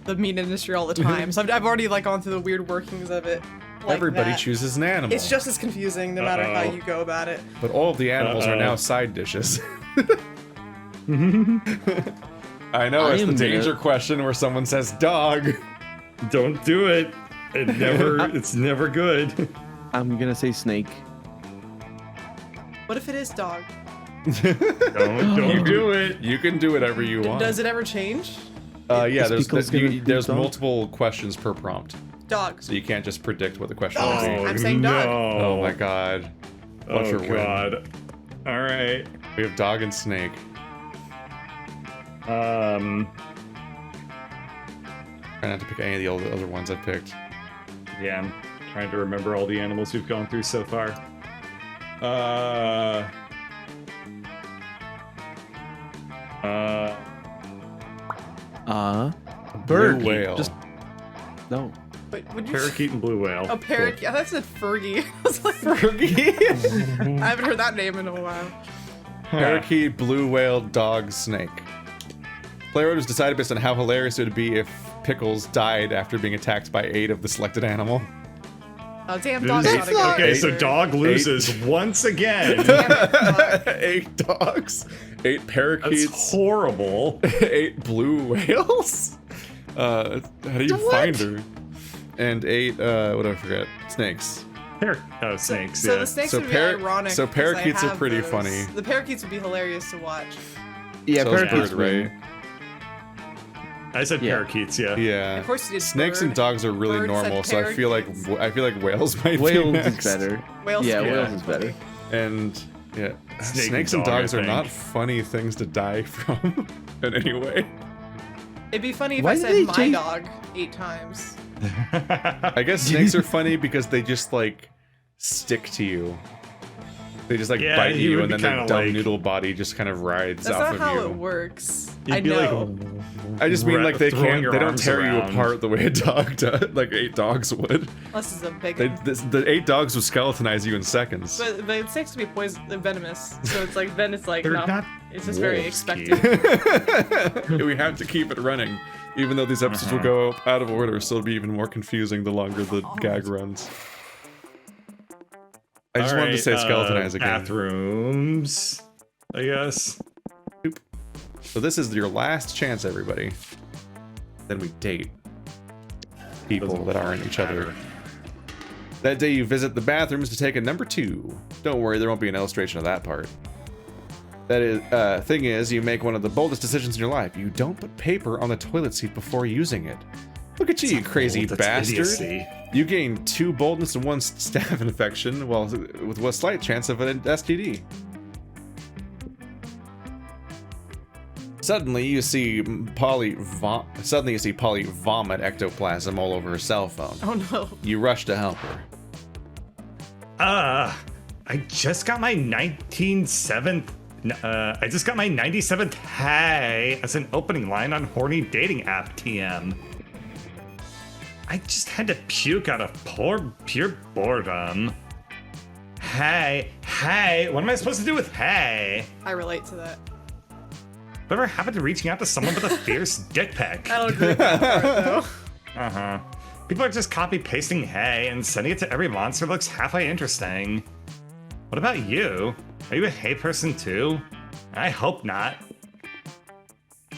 the meat industry all the time. So I've already like gone through the weird workings of it. Like Everybody that. chooses an animal. It's just as confusing no matter how you go about it. But all of the animals are now side dishes. I know, it's the danger question where someone says dog. Don't do it. It's never good. I'm gonna say snake. What if it is dog? Don't do it. You can do whatever you want. Does it ever change? Yeah, Is Pickles gonna there's dog? multiple questions per prompt. Dog. So you can't just predict what the question Oh, will be. I'm saying dog. No. Oh my god. What's your win? God. All right. We have dog and snake. Um. Try not to pick any of the other ones I picked. Yeah, I'm trying to remember all the animals we've gone through so far. Bird. Blue whale. Just no. Wait, would you? Parakeet and blue whale. Oh, parakeet. I thought it said Fergie. I was like, Fergie. I haven't heard that name in a while. Parakeet, blue whale, dog, snake. Playroid was decided based on how hilarious it would be if Pickles died after being attacked by 8 of the selected animal. Oh, damn, dog's not a good Okay, so answer. dog loses once again. Damn, dog. 8 dogs, 8 parakeets, That's horrible. 8 blue whales. How do you find her? And 8, what do I forget? Snakes. Snakes. So Yeah. the snakes So would be par- ironic. so because I parakeets are have pretty those. funny. The parakeets would be hilarious to watch. Yeah, So is parakeets bird, win. right? I said Yeah. parakeets. Yeah. Yeah. Of course you did Snakes bird. and dogs are really Bird said normal, so I feel parakeets. like whales might be Whales next. is better. Whales Yeah, are whales funny. is better. And yeah, Snake snakes and and dog, dogs I are not think. funny things to die from in any way. It'd be funny if Why I did said they my change- dog 8 times. I guess snakes are funny because they just like stick to you. They just like Yeah, bite you you, would and then be their kinda dumb like- noodle body just kind of rides That's off not of how you. it works. You'd I be know. like, I just mean like they throwing can't. your They don't arms tear you around. apart the way a dog does, like 8 dogs would. Unless it's a big They, one. the 8 dogs would skeletonize you in seconds. But snakes can be poison venomous, so it's like then it's like They're no, not it's just very wolves, expected. We have to keep it running, even though these episodes will go out of order, so it'll be even more confusing the longer the gag runs. I just wanted to say skeletonize again. Bathrooms, I guess. So this is your last chance, everybody. Then we date people that aren't each other. That day you visit the bathrooms to take a number 2. Don't worry, there won't be an illustration of that part. That is, thing is, you make one of the boldest decisions in your life. You don't put paper on the toilet seat before using it. Look at you crazy That's bastard. idiocy. You gain 2 boldness and 1 staph infection, while with a slight chance of an STD. Suddenly you see Polly vomit ectoplasm all over her cell phone. Oh no. You rush to help her. I just got my 97th hey as an opening line on horny dating app TM. I just had to puke out of pure boredom. Hey, what am I supposed to do with hey? I relate to that. Whatever happened to reaching out to someone with a fierce dick pic? I don't agree with that part though. Uh-huh. People are just copy pasting hey and sending it to every monster that looks halfway interesting. What about you? Are you a hey person too? I hope not.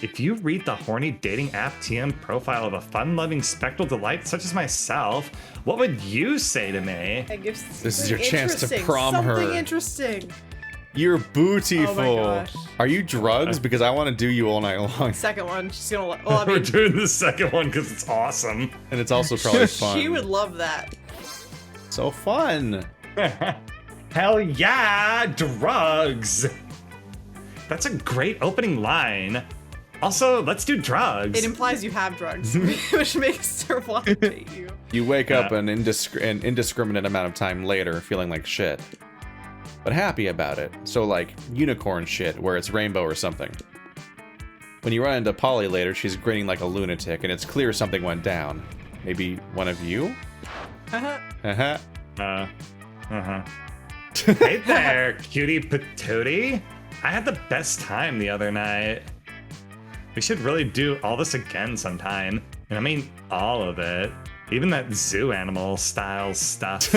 If you read the horny dating app TM profile of a fun-loving spectral delight such as myself, what would you say to me? It gives This is your something chance to interesting, prom her. Something interesting. You're bootyful. Oh my gosh. Are you drugs? Because I want to do you all night long. Second one, she's gonna. Well, I We're mean, doing the second one because it's awesome. And it's also probably fun. she would love that. So fun. Hell yeah, drugs! That's a great opening line. Also, let's do drugs. It implies you have drugs, which makes her want to date you. You wake up an indiscriminate amount of time later feeling like shit, but happy about it. So like unicorn shit where it's rainbow or something. When you run into Polly later, she's grinning like a lunatic and it's clear something went down. Maybe one of you? Uh-huh. Hey there, cutie patootie. I had the best time the other night. We should really do all this again sometime. And I mean, all of it. Even that zoo animal style stuff.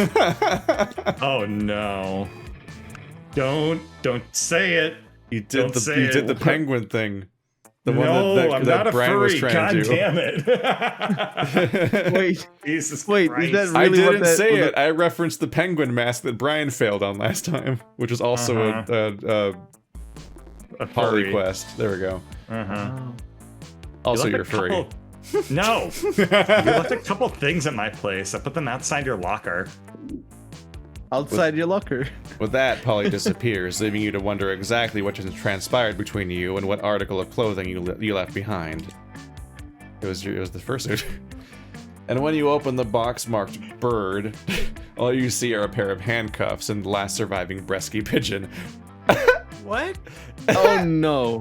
Oh no. Don't say it. You did the penguin thing. The No, one I'm that not a Brian was furry. trying God to do. damn it. Wait, Jesus wait, Christ. is that I really what didn't that, say was it. I referenced the penguin mask that Brian failed on last time, which was also a Polly furry. quest. There we go. Oh. Also, You you're left a furry. couple- No. You left a couple things at my place. I put them outside your locker. Outside your locker. With that, Polly disappears, leaving you to wonder exactly what has transpired between you and what article of clothing you left behind. It was the first. And when you open the box marked bird, all you see are a pair of handcuffs and the last surviving Bresky pigeon. What? Oh no.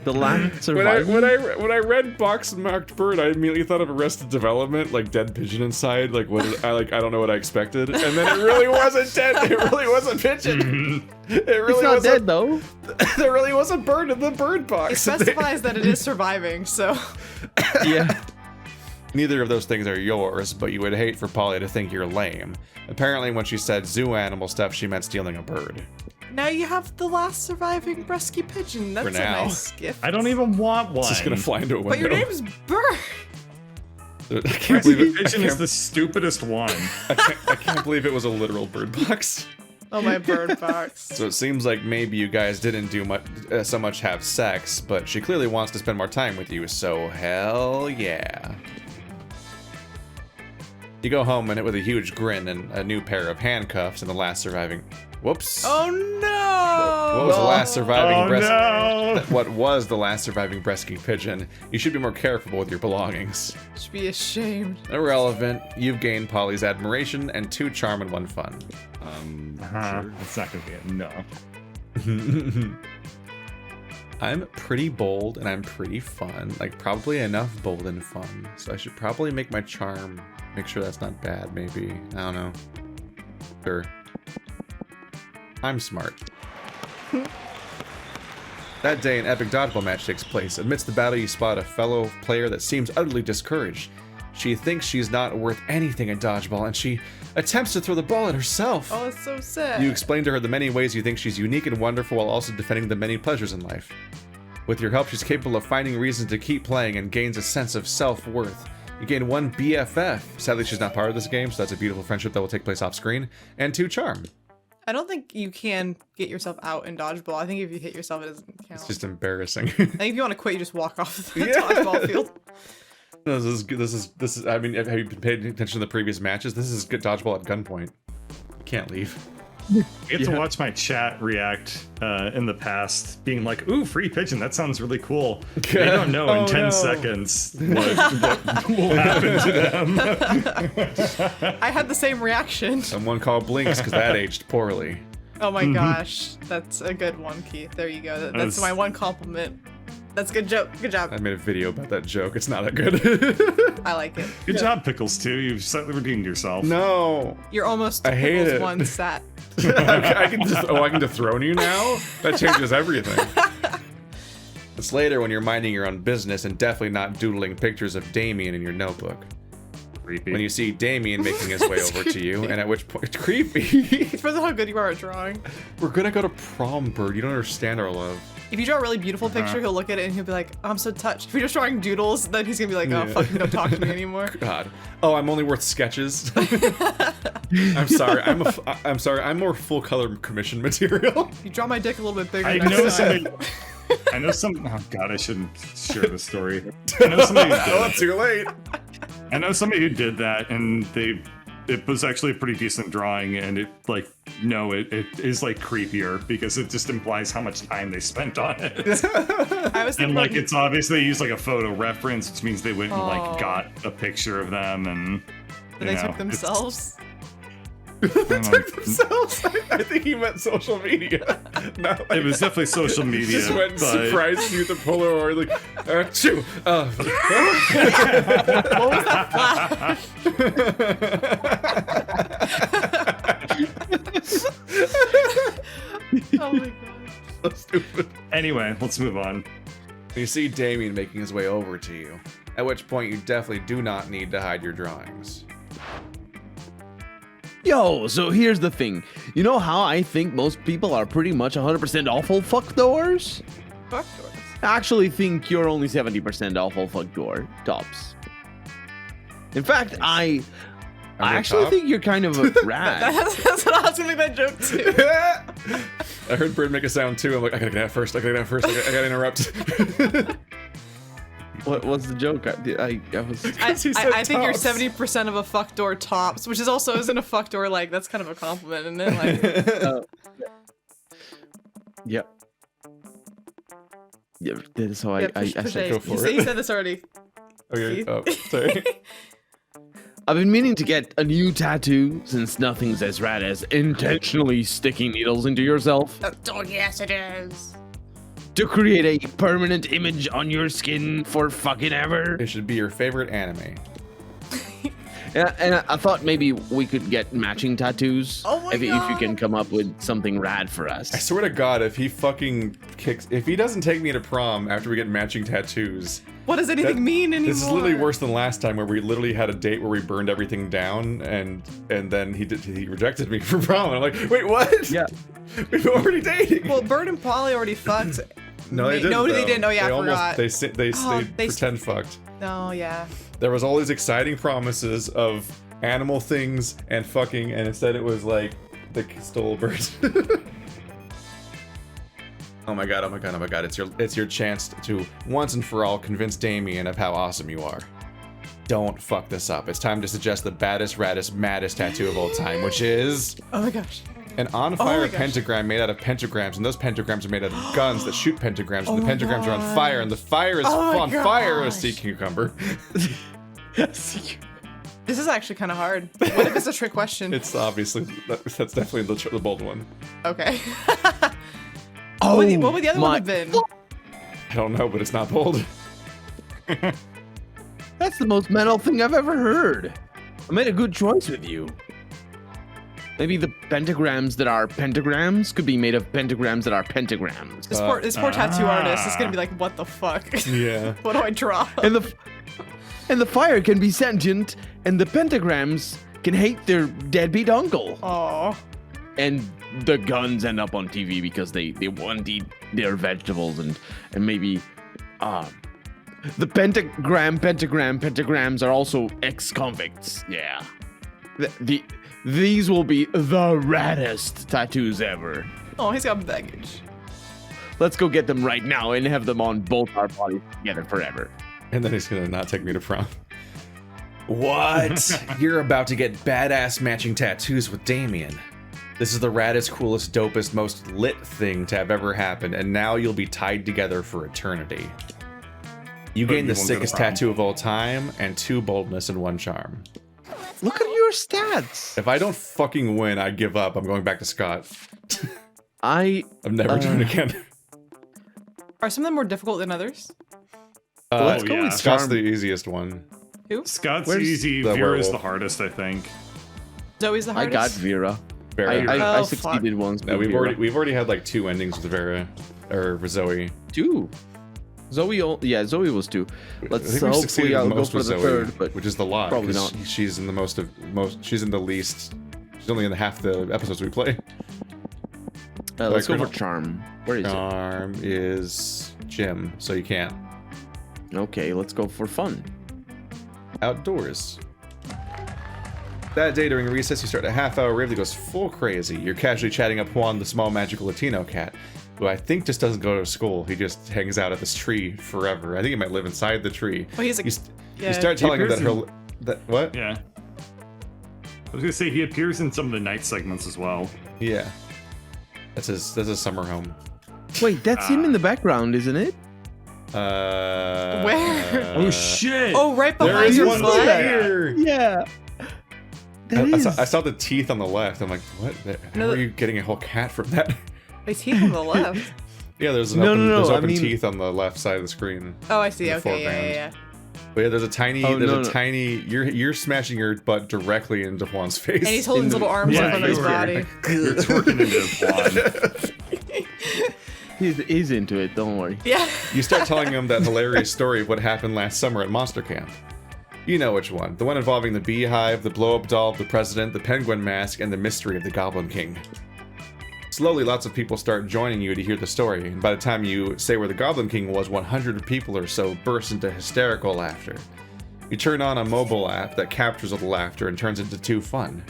The last When survivor. I read box marked bird, I immediately thought of Arrested Development, like dead pigeon inside. Like what? I don't know what I expected, and then it really wasn't dead. It really was a pigeon. It really It's not was dead though. There really was a bird in the bird box. It specifies that it is surviving, so. Yeah. Neither of those things are yours, but you would hate for Polly to think you're lame. Apparently, when she said zoo animal stuff, she meant stealing a bird. Now you have the last surviving Bresky pigeon. That's a now. nice gift. I don't even want one. It's just gonna fly into a window. But your name's Bird. I can't believe it. Pigeon is the stupidest one. I can't believe it was a literal bird box. Oh, my bird box. So it seems like maybe you guys didn't do much, so much have sex, but she clearly wants to spend more time with you. So hell yeah. You go home and with a huge grin and a new pair of handcuffs and the last surviving. Whoops. Oh no! What was the last surviving no. What was the last surviving breasting pigeon? You should be more careful with your belongings. Should be ashamed. Irrelevant. You've gained Polly's admiration and 2 charm and 1 fun. Sure. It's not gonna be a no. I'm pretty bold and I'm pretty fun. Like probably enough bold and fun. So I should probably make my charm. Make sure that's not bad. Maybe. I don't know. Sure. I'm smart. That day, an epic dodgeball match takes place. Amidst the battle, you spot a fellow player that seems utterly discouraged. She thinks she's not worth anything in dodgeball, and she attempts to throw the ball at herself. Oh, it's so sad. You explain to her the many ways you think she's unique and wonderful while also defending the many pleasures in life. With your help, she's capable of finding reasons to keep playing and gains a sense of self-worth. You gain 1 BFF. Sadly, she's not part of this game, so that's a beautiful friendship that will take place off screen. And 2 charm. I don't think you can get yourself out in dodgeball. I think if you hit yourself, it doesn't count. It's just embarrassing. I think if you want to quit, you just walk off the Yeah. dodgeball field. This is good. This is. I mean, have you been paying attention to the previous matches? This is good dodgeball at gunpoint. You can't leave. You get to watch my chat react in the past, being like, ooh, free pigeon, that sounds really cool. They don't know in Oh, 10 no. seconds what will happen to them. I had the same reaction. Someone call Blinks because that aged poorly. Oh my gosh, that's a good one, Keith. There you go. That's was- my one compliment. That's a good joke. Good job. I made a video about that joke. It's not that good. I like it. Good job, Pickles, too. You've slightly redeemed yourself. No. You're almost I hate Pickles it. 1 sat. I can dethrone you now? That changes everything. It's later when you're minding your own business and definitely not doodling pictures of Damien in your notebook. Creepy. When you see Damien making his way It's over to you, creepy. and at which point, creepy. It depends on how good you are at drawing. We're gonna go to prom, Bird. You don't understand our love. If you draw a really beautiful picture, he'll look at it and he'll be like, oh, I'm so touched. If you're just drawing doodles, then he's gonna be like, oh, Yeah. fucking don't talk to me anymore. God. Oh, I'm only worth sketches. I'm sorry. I'm sorry. I'm more full color commission material. You draw my dick a little bit bigger I next know time. somebody. Oh god, I shouldn't share this story. I know somebody who did Oh, too late. I know somebody who did that, and they it was actually a pretty decent drawing, and it is like creepier because it just implies how much time they spent on it. I was And thinking like it's obvious they used like a photo reference, which means they went and like Oh. got a picture of them, and they took themselves. Took themselves. I think he meant social media. No, It was definitely social media. just went and but- surprised you with the Polaroid, like, achoo. What was that flash? Oh my god. So stupid. Anyway, let's move on. You see Damien making his way over to you, at which point you definitely do not need to hide your drawings. Yo, so here's the thing. You know how I think most people are pretty much 100% awful fuck doors? Fuck doors. I actually think you're only 70% awful fuck door tops. In fact, I actually top? think you're kind of a rat. That's what I was gonna make that joke too. I heard Bird make a sound too. I'm like, I gotta get out first. I gotta interrupt. What was the joke? I was. I He said think you're tops. 70% of a fuck door tops, which is also isn't a fuck door, like that's kind of a compliment, isn't it? Like Yep. Yeah, so I said. Go for you it. said this already. Okay. Oh, sorry. I've been meaning to get a new tattoo since nothing's as rad as intentionally sticking needles into yourself Oh yes it is. to create a permanent image on your skin for fucking ever. It should be your favorite anime. And I thought maybe we could get matching tattoos. Oh my if you God. can come up with something rad for I us. swear to God, if he doesn't take me to prom after we get matching tattoos, What does anything mean anymore? this is literally worse than last time where we literally had a date where we burned everything down and then he rejected me for prom. And I'm like, wait, what? Yeah. We've already dating. Well, Bird and Polly already fucked. no, they didn't. No, they though. didn't. Oh, yeah, I almost, forgot. They Oh, they pretend fucked. Oh yeah. There was all these exciting promises of animal things and fucking, and instead it was like the stole birds. Oh my god! It's your chance to once and for all convince Damien of how awesome you are. Don't fuck this up. It's time to suggest the baddest, raddest, maddest tattoo of all time, which is Oh my gosh. an on-fire my gosh. pentagram made out of pentagrams, and those pentagrams are made out of guns that shoot pentagrams, and Oh the my pentagrams are on gosh. fire, and the fire is Oh my on fire as gosh. sea cucumber. This is actually kind of hard. What if it's a trick question? It's obviously that's definitely the bold one. Okay. Oh, what would the other one have been? I don't know, but it's not bold. That's the most metal thing I've ever heard. I made a good choice with you. Maybe the pentagrams that are pentagrams could be made of pentagrams that are pentagrams. This poor tattoo artist is gonna be like, what the fuck? Yeah. What do I draw? And the fire can be sentient, and the pentagrams can hate their deadbeat uncle. Oh. And the guns end up on TV because they want to eat their vegetables and maybe the pentagrams are also ex-convicts. Yeah. These will be the raddest tattoos ever. Oh, he's got baggage. Let's go get them right now and have them on both our bodies together forever. And then he's gonna not take me to prom. What? You're about to get badass matching tattoos with Damien. This is the raddest, coolest, dopest, most lit thing to have ever happened, and now you'll be tied together for eternity. You But gain you the won't go to sickest prom. tattoo of all time, and 2 boldness and 1 charm. Look at your stats. If I don't fucking win, I give up. I'm going back to Scott. I I'm never doing it again. Are some of them more difficult than others? Let's go with Scott's charm. the easiest one. Who? Scott's Where's easy. the Vera's the werewolf? hardest, I think. Zoe's the I hardest. got Vera. Vera. I Oh, succeeded once. No, with Vera. we've already had like 2 endings with Vera or Zoe. 2. Zoe was 2. I Let's think we hopefully succeeded I'll the go most for with the Zoe, third, but which is the lot. probably 'cause not. She's in the she's in the least. She's only in half the episodes we play. let's go for Criminal- charm. Where is it? Charm is gym, so you can't. Okay, let's go for fun. Outdoors. That day during recess, you start a half-hour rave that goes full crazy. You're casually chatting up Juan, the small magical Latino cat, who I think just doesn't go to school. He just hangs out at this tree forever. I think he might live inside the tree. Oh, he's a- you yeah. start telling him that person. what? Yeah. I was gonna say he appears in some of the night segments as well. Yeah. That's his summer home. Wait, that's him in the background, isn't it? Where? Oh shit! Oh, right There behind is your one foot? there. Yeah. I saw the teeth on the left. I'm like, what? How No, are you getting a whole cat from that? My teeth on the left. Yeah, there's an No, open, no, no, there's I open mean- teeth on the left side of the screen. Oh, I see. In the Okay, yeah, foreground. yeah. But yeah, there's a tiny, Oh, no, no. tiny. You're smashing your butt directly into Juan's face. And he's holding his In the- little arms Yeah, up on his you're body. You're twerking into Juan. He's into it, don't worry. Yeah. You start telling him that hilarious story of what happened last summer at Monster Camp. You know which one. The one involving the beehive, the blow-up doll, the president, the penguin mask, and the mystery of the Goblin King. Slowly, lots of people start joining you to hear the story, and by the time you say where the Goblin King was, 100 people or so burst into hysterical laughter. You turn on a mobile app that captures all the laughter and turns it into fun.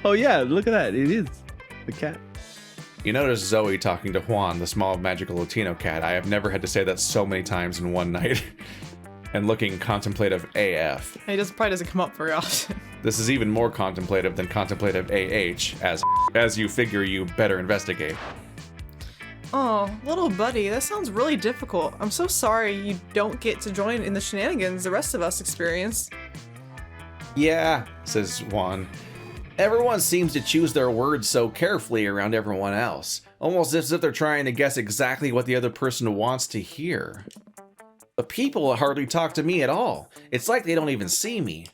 Oh yeah, look at that. It is the cat. You notice Zoe talking to Juan, the small magical Latino cat. I have never had to say that so many times in one night. And looking contemplative AF. He probably doesn't come up very often. This is even more contemplative than contemplative AH, as you figure you better investigate. Oh, little buddy, that sounds really difficult. I'm so sorry you don't get to join in the shenanigans the rest of us experience. Yeah, says Juan. Everyone seems to choose their words so carefully around everyone else, almost as if they're trying to guess exactly what the other person wants to hear. The people hardly talk to me at all. It's like they don't even see me.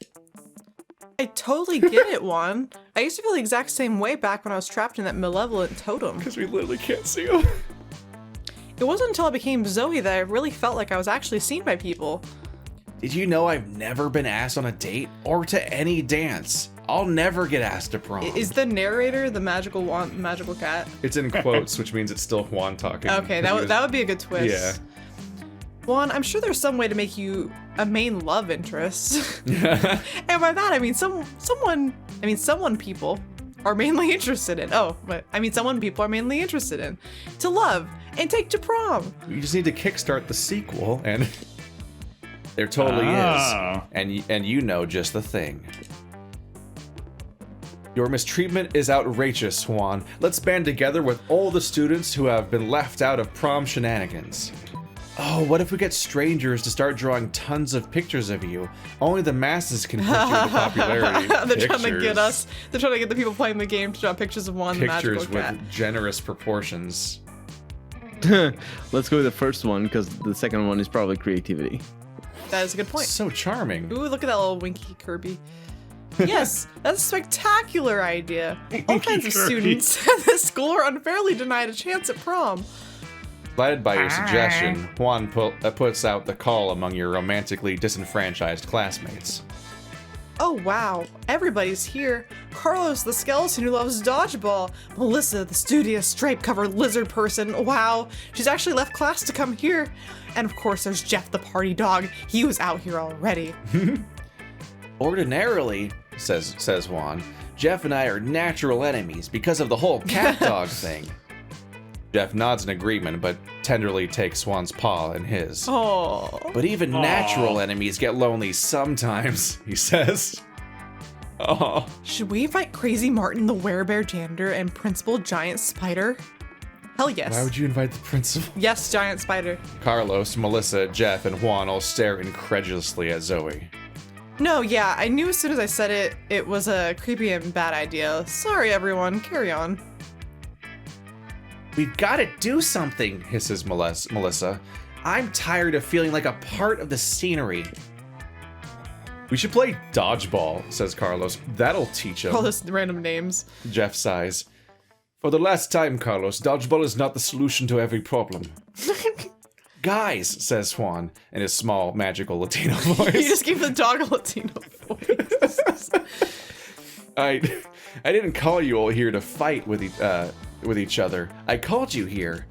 I totally get it, Juan. I used to feel the exact same way back when I was trapped in that malevolent totem. Because we literally can't see them. It wasn't until I became Zoe that I really felt like I was actually seen by people. Did you know I've never been asked on a date or to any dance? I'll never get asked to prom. Is the narrator the magical cat? It's in quotes, which means it's still Juan talking. Okay, that would be a good twist. Yeah. Juan, I'm sure there's some way to make you a main love interest. And by that I mean someone people are mainly interested in. Someone people are mainly interested in. To love and take to prom. You just need to kickstart the sequel, and there totally Oh. is. And you know just the thing. Your mistreatment is outrageous, Juan. Let's band together with all the students who have been left out of prom shenanigans. Oh, what if we get strangers to start drawing tons of pictures of you? Only the masses can picture the popularity. They're trying to get us. They're trying to get the people playing the game to draw pictures of Juan, the magical Pictures with cat. generous proportions. Let's go with the first one because the second one is probably creativity. That is a good point. So charming. Ooh, look at that little winky Kirby. Yes, that's a spectacular idea. All kinds of Kirby. students at this school are unfairly denied a chance at prom. Led by your suggestion, Juan puts out the call among your romantically disenfranchised classmates. Oh wow, everybody's here. Carlos, the skeleton who loves dodgeball. Melissa, the studious stripe-covered lizard person. Wow, she's actually left class to come here. And of course, there's Jeff, the party dog. He was out here already. Ordinarily, says Juan, Jeff and I are natural enemies because of the whole cat dog thing. Jeff nods in agreement, but tenderly takes Juan's paw in his. Oh. But even natural enemies get lonely sometimes, he says. Oh. Should we invite Crazy Martin, the werebear janitor, and Principal Giant Spider? Hell yes. Why would you invite the principal? Yes, Giant Spider. Carlos, Melissa, Jeff, and Juan all stare incredulously at Zoe. No, yeah, I knew as soon as I said it, it was a creepy and bad idea. Sorry, everyone. Carry on. We've got to do something, hisses Melissa. I'm tired of feeling like a part of the scenery. We should play dodgeball, says Carlos. That'll teach him. All those random names. Jeff sighs. For the last time, Carlos, dodgeball is not the solution to every problem. Guys, says Juan in his small, magical Latino voice. You just gave the dog a Latino voice. I didn't call you all here to fight with each other. I called you here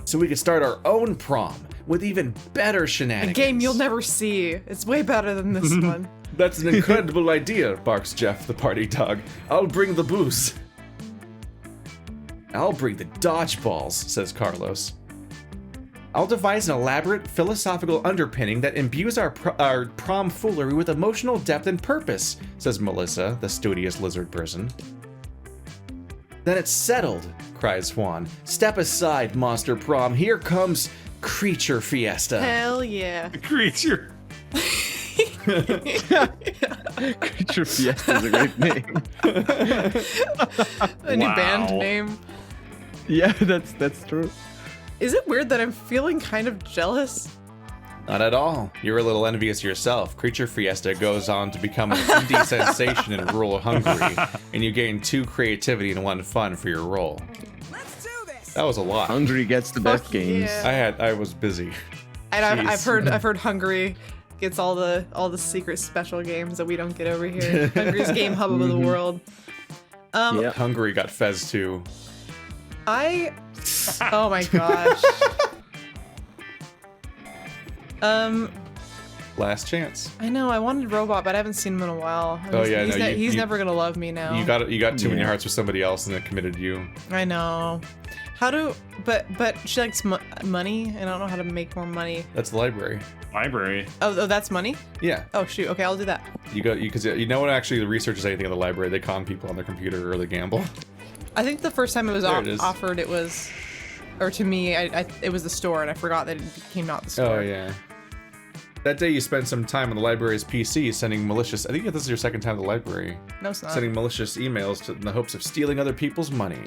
so we could start our own prom with even better A shenanigans. game you'll never see. It's way better than this one. That's an incredible idea, barks Jeff, the party dog. I'll bring the booze. I'll bring the dodgeballs, says Carlos. I'll devise an elaborate philosophical underpinning that imbues our prom foolery with emotional depth and purpose, says Melissa, the studious lizard person. Then it's settled, cries Juan. Step aside, Monster Prom. Here comes Creature Fiesta. Hell yeah. Creature. Creature Fiesta is a great name. A new Wow. band name. Yeah, that's true. Is it weird that I'm feeling kind of jealous? Not at all. You're a little envious yourself. Creature Fiesta goes on to become an indie sensation in rural Hungary, and you gain 2 creativity and 1 fun for your role. Let's do this. That was a lot. Hungary gets the Fuck best games. yeah. I was busy. And I've Jeez. heard Hungary gets all the secret special games that we don't get over here. Hungary's game hub of the world. Yeah. Hungary got Fez too. Oh my gosh. Last chance. I know I wanted Robot, but I haven't seen him in a while. Oh, yeah, he's, no, he's you- never gonna love me now. You got too many Yeah. hearts with somebody else, and it committed you. I know. How do? But she likes money, and I don't know how to make more money. That's the library. Library. Oh, that's money. Yeah, Oh shoot. Okay, I'll do that. because you know when actually the research is anything in the library, they con people on their computer or they gamble. I think the first time it was There it is. offered, it was, or to me, it was the store, and I forgot that it became not the store. Oh yeah. That day you spent some time on the library's PC sending malicious. I think this is your second time at the library. No, it's not. Sending malicious emails in the hopes of stealing other people's money.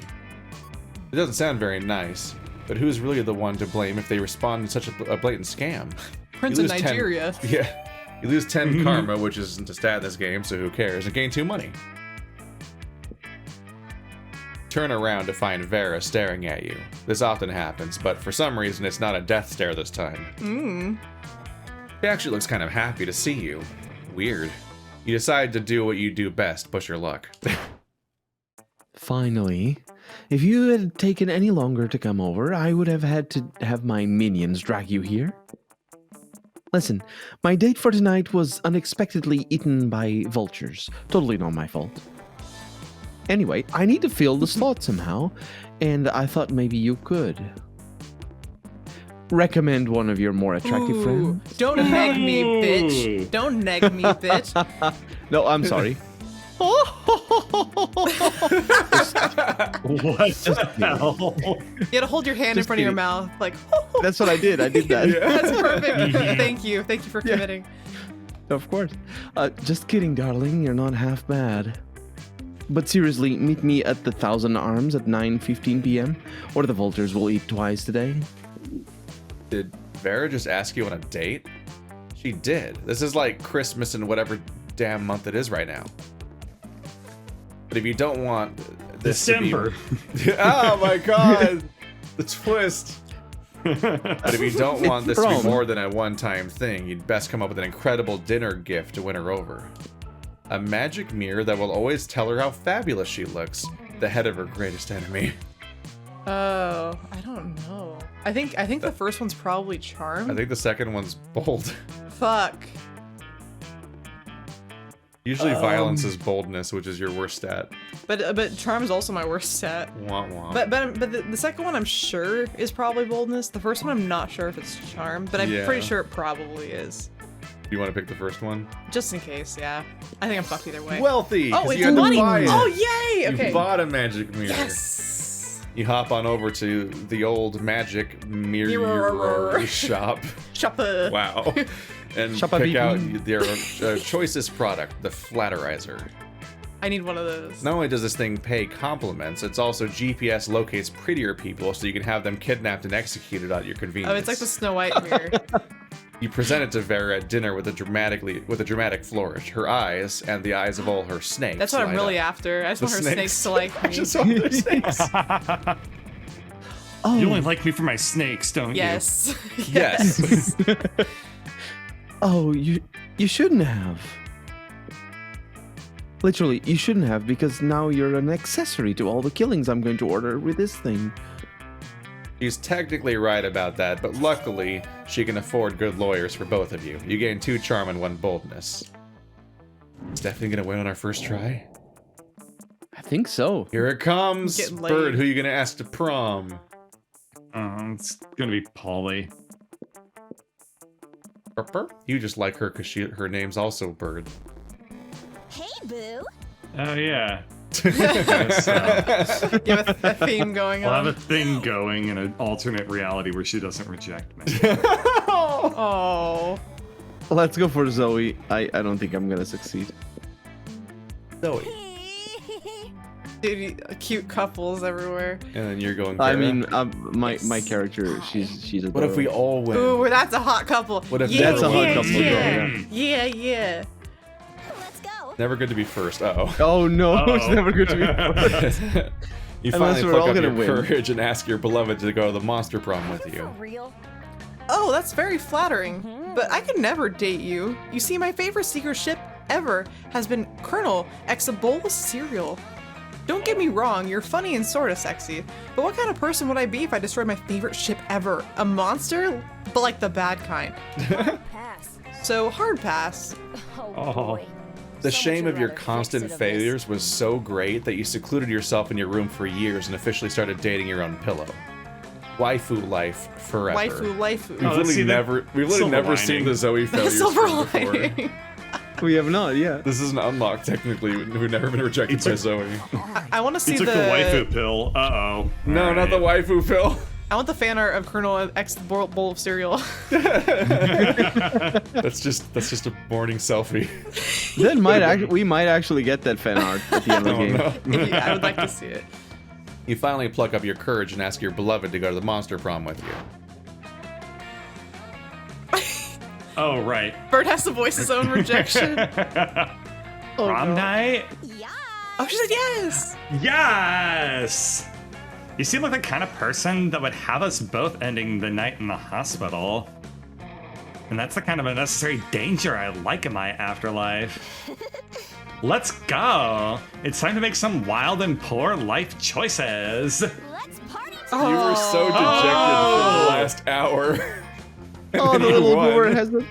It doesn't sound very nice, but who's really the one to blame if they respond to such a blatant scam? Prince You of lose 10 Nigeria. Yeah. You lose 10 karma, which isn't a stat in this game, so who cares, and gain 2 money. Turn around to find Vera staring at you. This often happens, but for some reason it's not a death stare this time. She actually looks kind of happy to see you. Weird. You decide to do what you do best, push your luck. Finally. If you had taken any longer to come over, I would have had to have my minions drag you here. Listen, my date for tonight was unexpectedly eaten by vultures. Totally not my fault. Anyway, I need to fill the slot somehow, and I thought maybe you could. Recommend one of your more attractive Ooh, friends. don't neg me, bitch. Don't neg me, bitch. No, I'm sorry. What the hell? You gotta hold your hand in Just front of your kidding. mouth, like. That's what I did. I did that. That's perfect. Thank you for committing. Of course. Just kidding, darling. You're not half bad. But seriously, meet me at the Thousand Arms at 9:15 p.m. or the vultures will eat twice today. Did Vera just ask you on a date? She did. This is like Christmas in whatever damn month it is right now. But if you don't want this December. to be... Oh my god! The twist! But if you don't want this to be prom. more than a one-time thing, you'd best come up with an incredible dinner gift to win her over. A magic mirror that will always tell her how fabulous she looks, the head of her greatest enemy. Oh, I don't know. I think the first one's probably Charm. I think the second one's bold. Fuck. Usually violence is boldness, which is your worst stat. But Charm is also my worst stat. Wah wah. But the second one I'm sure is probably Boldness. The first one I'm not sure if it's Charm, but I'm Yeah. pretty sure it probably is. You want to pick the first one? Just in case, yeah. I think I'm fucked either way. Wealthy! Oh, 'cause it's you had to money! buy it. Oh, yay! Okay. You bought a magic mirror. Yes. You hop on over to the old magic mirror Mirror. shop. Shopper. Wow. And Shoppa pick beep out beep. their choicest product, the Flatterizer. I need one of those. Not only does this thing pay compliments, it's also GPS locates prettier people so you can have them kidnapped and executed at your convenience. Oh, it's like the Snow White mirror. You present it to Vera at dinner with a dramatic flourish. Her eyes and the eyes of all her snakes. That's what I'm light really up. after. I just The want her snakes to like I me. just want their snakes. Oh, You only like me for my snakes, don't Yes. Yes. oh, you shouldn't have. Literally, you shouldn't have because now you're an accessory to all the killings I'm going to order with this thing. She's technically right about that, but luckily, she can afford good lawyers for both of you. You gain 2 charm and 1 boldness. Is definitely gonna win on our first try? I think so. Here it comes! Getting laid. Bird, who you gonna ask to prom? It's gonna be Polly. You just like her because her name's also Bird. Hey, boo. Oh yeah. You have a theme going We'll have on. a thing going in an alternate reality where she doesn't reject me. Oh. Let's go for Zoe. I don't think I'm gonna succeed. Zoe. Dude, cute couples everywhere. And then you're going. I Vera. mean, my character, she's What if we adorable. all win? Ooh, that's a hot couple. What if yeah, that's a hot yeah, couple, yeah. yeah. Yeah, yeah. Let's go. Never good to be first. Uh-oh. Oh no, it's Uh-oh. never good to be. You Unless finally we're pluck all up your gonna win. courage and ask your beloved to go to the Monster Prom with For you. real? Oh, that's very flattering. But I could never date you. You see, my favorite secret ship ever has been Colonel X a bowl of cereal. Don't get me wrong, you're funny and sorta sexy. But what kind of person would I be if I destroyed my favorite ship ever? A monster? But like the bad kind. Pass. So hard pass. Oh, Oh. boy. The So shame much of your I'd rather constant fix it of this. failures was so great that you secluded yourself in your room for years and officially started dating your own pillow. Waifu life forever. Waifu, We've waifu. Oh, let's literally see the never silver seen lining. the Zoe failures Silver from before. lining. We have not, yeah. This is an unlock technically. We've never been rejected by Zoe. I want to see He took the waifu pill. Uh-oh. No, not the waifu Phil. I want the fan art of Colonel X bowl of cereal. That's just a morning selfie. We might actually get that fan art at the end of the Oh game. no. Yeah, I would like to see it. You finally pluck up your courage and ask your beloved to go to the Monster Prom with you. Oh, right. Bird has to voice his own rejection. Prom night? Yeah. Oh, she said yes. Yes! You seem like the kind of person that would have us both ending the night in the hospital. And that's the kind of unnecessary danger I like in my afterlife. Let's go! It's time to make some wild and poor life choices. Let's party. You were so dejected for the last hour. Oh, the You little won. boomer has the.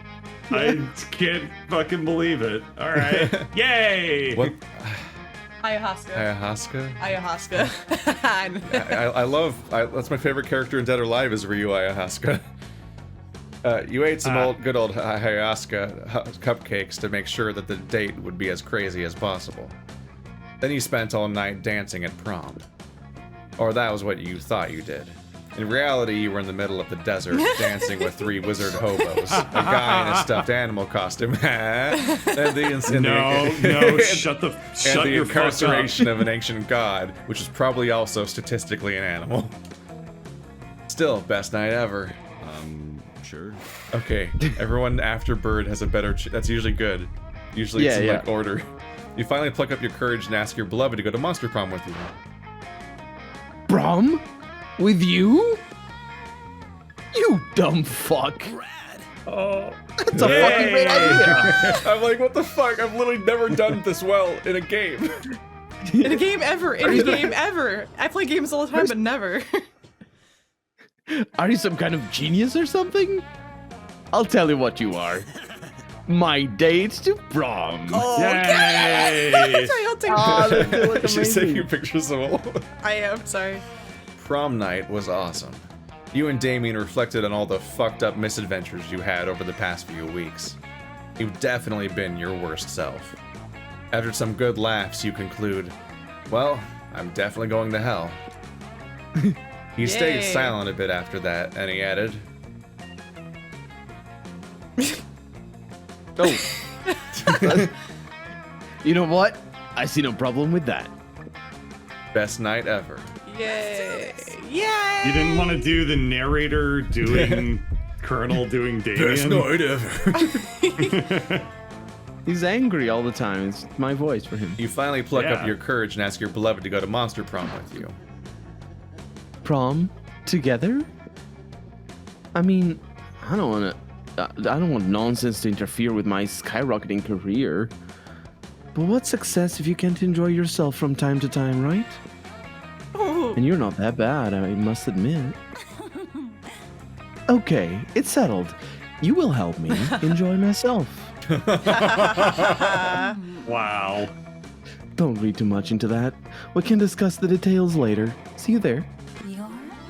I can't fucking believe it. Alright. Yay! What? Ayahuasca. Ayahuasca? Ayahuasca. I love. That's my favorite character in Dead or Alive is Ryu Ayahuasca. You ate some good old ayahuasca cupcakes to make sure that the date would be as crazy as possible. Then you spent all night dancing at prom. Or that was what you thought you did. In reality, you were in the middle of the desert dancing with 3 wizard hobos, a guy in a stuffed animal costume, and Shut the your fuck up. incarceration of an ancient god, which is probably also statistically an animal. Still, best night ever. Sure. Okay, everyone after Bird has a better. That's usually good. Usually it's in like order. You finally pluck up your courage and ask your beloved to go to Monster Prom with you. Prom? With you? You dumb fuck. Oh. That's a fucking great idea. I'm like, what the fuck? I've literally never done this well in a game. In a game ever. In a game ever. I play games all the time, but never. Are you some kind of genius or something? I'll tell you what you are. My date to prom. Oh, Yay! sorry, I'll take it. She's taking pictures of all. I am, sorry. Prom night was awesome. You and Damien reflected on all the fucked up misadventures you had over the past few weeks. You've definitely been your worst self. After some good laughs, you conclude, well, I'm definitely going to hell. He stayed Yay. silent a bit after that, and he added, Oh. You know what? I see no problem with that. best night ever. Yay. Yay. You didn't want to do the narrator doing Colonel doing Damien? ever. He's angry all the time. It's my voice for him. You finally pluck Yeah. up your courage and ask your beloved to go to Monster Prom with you. Prom? Together? I mean, I don't want nonsense to interfere with my skyrocketing career. But what's success if you can't enjoy yourself from time to time, right? Oh. And you're not that bad, I must admit. Okay, it's settled. You will help me enjoy myself. Wow. Don't read too much into that. We can discuss the details later. See you there. You're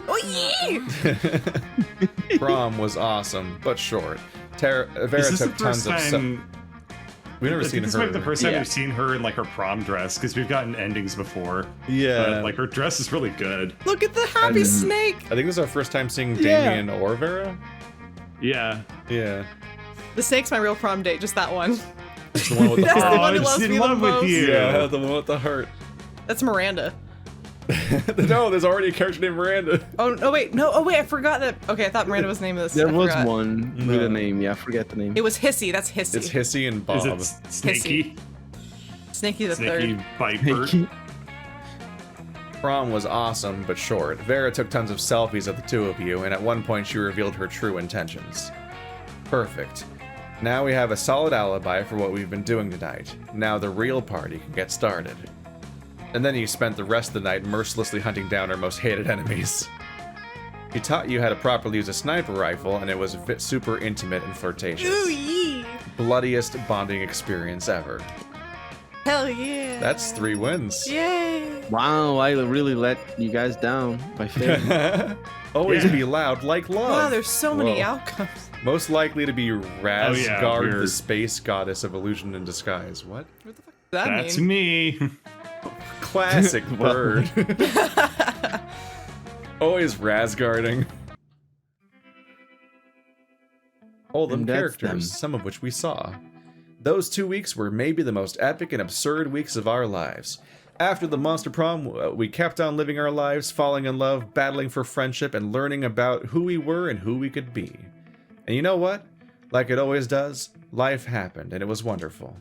Oh, yeah. me! Prom was awesome, but short. Vera Is this the took first tons of time? We've never I seen think this her. might be the first time Yeah. we've seen her in like her prom dress because we've gotten endings before. Yeah. But like her dress is really good. Look at the happy snake! I think this is our first time seeing Yeah. Damien or Vera. Yeah. Yeah. The snake's my real prom date, just that one. It's the one with the That's the heart. one who I'm loves in me the love with most. you. Yeah, the one with the heart. That's Miranda. No, there's already a character named Miranda. Oh wait, no, oh wait, I forgot that. Okay, I thought Miranda was the name of this. There I was forgot. one with No. a name. Yeah, I forget the name. It was Hissy, that's Hissy. It's Hissy and Bob. Is it Snaky? Snaky the Snaky third. Viper? Prom was awesome, but short. Vera took tons of selfies of the two of you, and at one point she revealed her true intentions. Perfect. Now we have a solid alibi for what we've been doing tonight. Now the real party can get started. And then you spent the rest of the night mercilessly hunting down our most hated enemies. He taught you how to properly use a sniper rifle, and it was super intimate and flirtatious. Ooh, yee. Bloodiest bonding experience ever. Hell yeah. That's 3 wins. Yay. Wow, I really let you guys down by failing. Always Yeah. be loud like love. Wow, there's so many Whoa. outcomes. Most likely to be Razgard, the weird. space goddess of illusion in disguise. What? What the fuck does that That's mean? me. Classic bird. Always Razgarding. All them And that's characters, them. some of which we saw. Those 2 weeks were maybe the most epic and absurd weeks of our lives. After the Monster Prom, we kept on living our lives, falling in love, battling for friendship, and learning about who we were and who we could be. And you know what? Like it always does, life happened, and it was wonderful.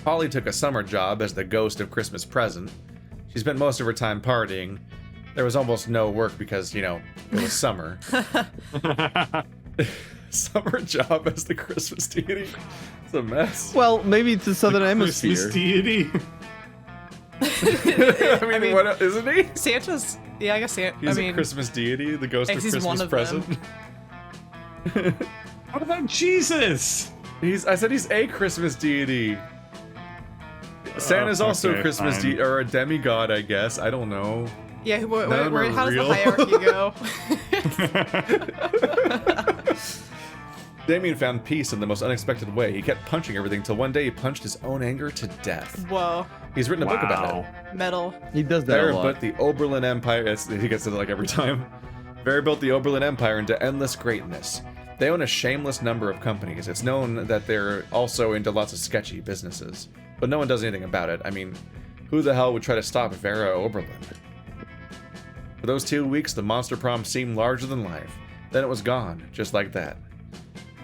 Holly took a summer job as the ghost of Christmas present. She spent most of her time partying. There was almost no work because, you know, it was summer. Summer job as the Christmas deity. It's a mess. Well, maybe it's the Southern Hemisphere. Christmas deity. I mean, what isn't he? Santa's. Yeah, I guess Santa. He's I mean, a Christmas deity, the ghost of he's one Christmas of present. What about Jesus? I said he's a Christmas deity. Santa's also a okay, Christmas fine. deity, or a demigod, I guess. I don't know. yeah, None of them are how does real. the hierarchy go? Damien found peace in the most unexpected way. He kept punching everything till one day he punched his own anger to death. Whoa, He's written a book about it. Wow. metal. He does that Vera a lot. built the Oberlin Empire. He gets it like every time. Vera built the Oberlin Empire into endless greatness. They own a shameless number of companies. It's known that they're also into lots of sketchy businesses. But no one does anything about it. I mean, who the hell would try to stop Vera Oberlin? For those 2 weeks, the Monster Prom seemed larger than life. Then it was gone, just like that.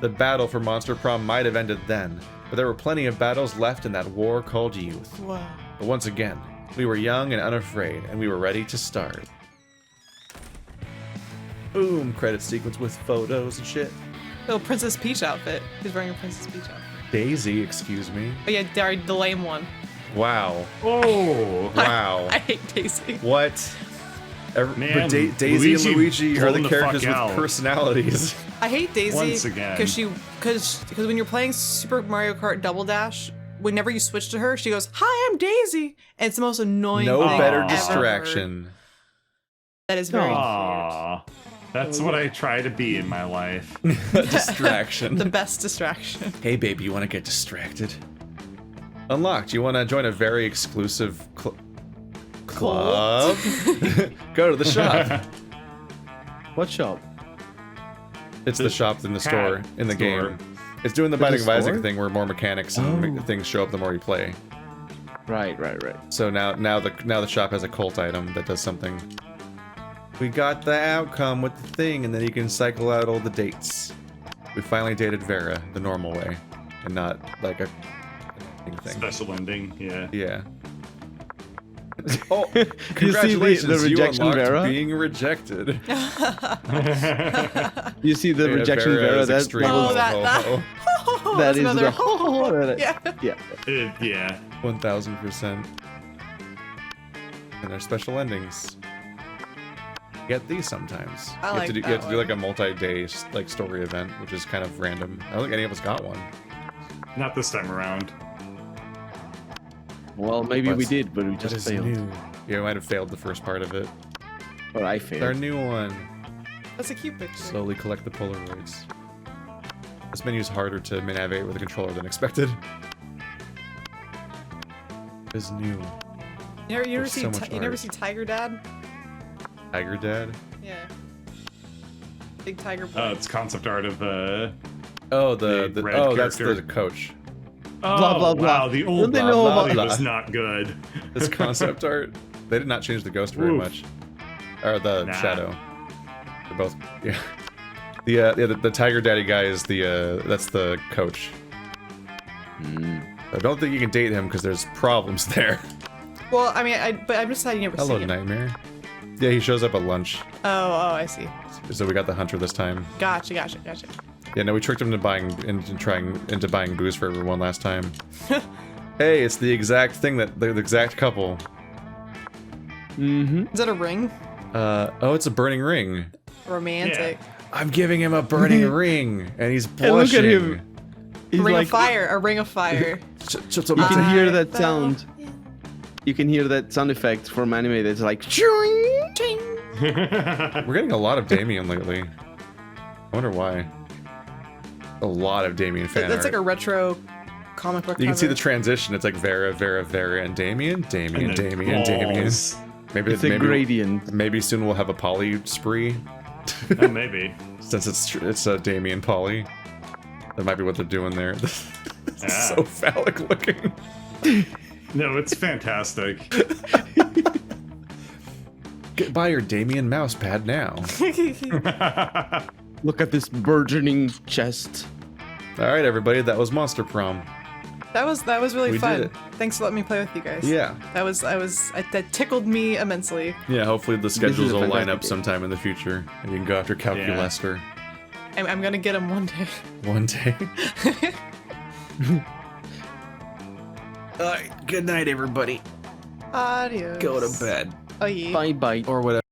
The battle for Monster Prom might have ended then, but there were plenty of battles left in that war called youth. Whoa. But once again, we were young and unafraid, and we were ready to start. Boom, credit sequence with photos and shit. Little Princess Peach outfit. He's wearing a Princess Peach outfit. Daisy, excuse me. Oh yeah, sorry, the lame one. Wow. Oh. Wow. I hate Daisy. What? Man, but Daisy and Luigi are blown the the fuck characters with out. personalities. I hate Daisy Once again. because when you're playing Super Mario Kart Double Dash, whenever you switch to her, she goes, "Hi, I'm Daisy," and it's the most annoying. No thing better I've ever distraction. heard. That is very Aw. That's what I try to be in my life. Distraction. cute. The best distraction. Hey, baby, you want to get distracted? Unlocked. You want to join a very exclusive club? Go to the shop. What shop? It's the shop in the store, in the store. game. It's doing the There's Binding of a Isaac store? thing where more mechanics and Oh. things show up the more you play. Right. So now the shop has a cult item that does something. We got the outcome with the thing, and then you can cycle out all the dates. We finally dated Vera the normal way, and not like a thing. Special ending, yeah. Yeah. Oh, the congratulations! You, rejection unlocked Vera? being rejected. You see the Yeah, rejection Vera? is That, extreme. Oh, that, that that that's is another. the Yeah. yeah. Yeah. 1000%. And there's special endings. Get these sometimes. I you like have to do, that you have to do one. like a multi-day like story event, which is kind of random. I don't think any of us got one. Not this time around. Well, maybe we What's- did, but we What just is failed. new? Yeah, we might have failed the first part of it. Or I Our failed. new one. That's a cute picture. Slowly collect the polaroids. This menu is harder to navigate with a controller than expected. Is new. You never There's see so much you never art. see Tiger Dad? Tiger Dad? Yeah. Big tiger boy. Oh, it's concept art of Oh, The the red that's character. the coach. oh, Blah, blah, blah. wow, the old Don't they blah, know blah, about blah. was not good. This concept art. They did not change the ghost very Oof. much. Or the Nah. shadow. They're both yeah. The Tiger Daddy guy is that's the coach. I don't think you can date him because there's problems there. Well, I mean, but I'm just saying you never Hello, see him. Nightmare. Yeah, he shows up at lunch. Oh, I see. So we got the hunter this time. Gotcha. Yeah, no, we tricked him into buying booze for everyone last time. Hey, it's the exact thing that the exact couple. Mm-hmm. Is that a ring? Oh, it's a burning ring. Romantic. I'm giving him a burning ring, and he's Hey, look blushing. at him. He's A ring like, of fire. A ring of fire. you can hear that I sound. fell You can hear that sound effect from anime that's like, "Ching!" Ching. We're getting a lot of Damien lately. I wonder why. A lot of Damien fan That's art. like a retro comic book. You can see cover. the transition. It's like Vera, and Damien, Damien, And then Damien, Damien. balls. Maybe It's a gradient. Maybe soon we'll have a poly spree, Oh, maybe. since it's a Damien poly. That might be what they're doing there. It's Yeah. so phallic looking. No, it's fantastic. Get by your Damien mouse pad now. Look at this burgeoning chest. All right, everybody, that was Monster Prom. That was really We fun. did it. Thanks for letting me play with you guys. Yeah, That tickled me immensely. yeah. Hopefully the is schedules a will line fantastic up game. sometime in the future, and you can go after Calculester I'm gonna get him one day. one day. All right, good night, everybody. Adios. Go to bed Oh yeah. Bye bye. or whatever.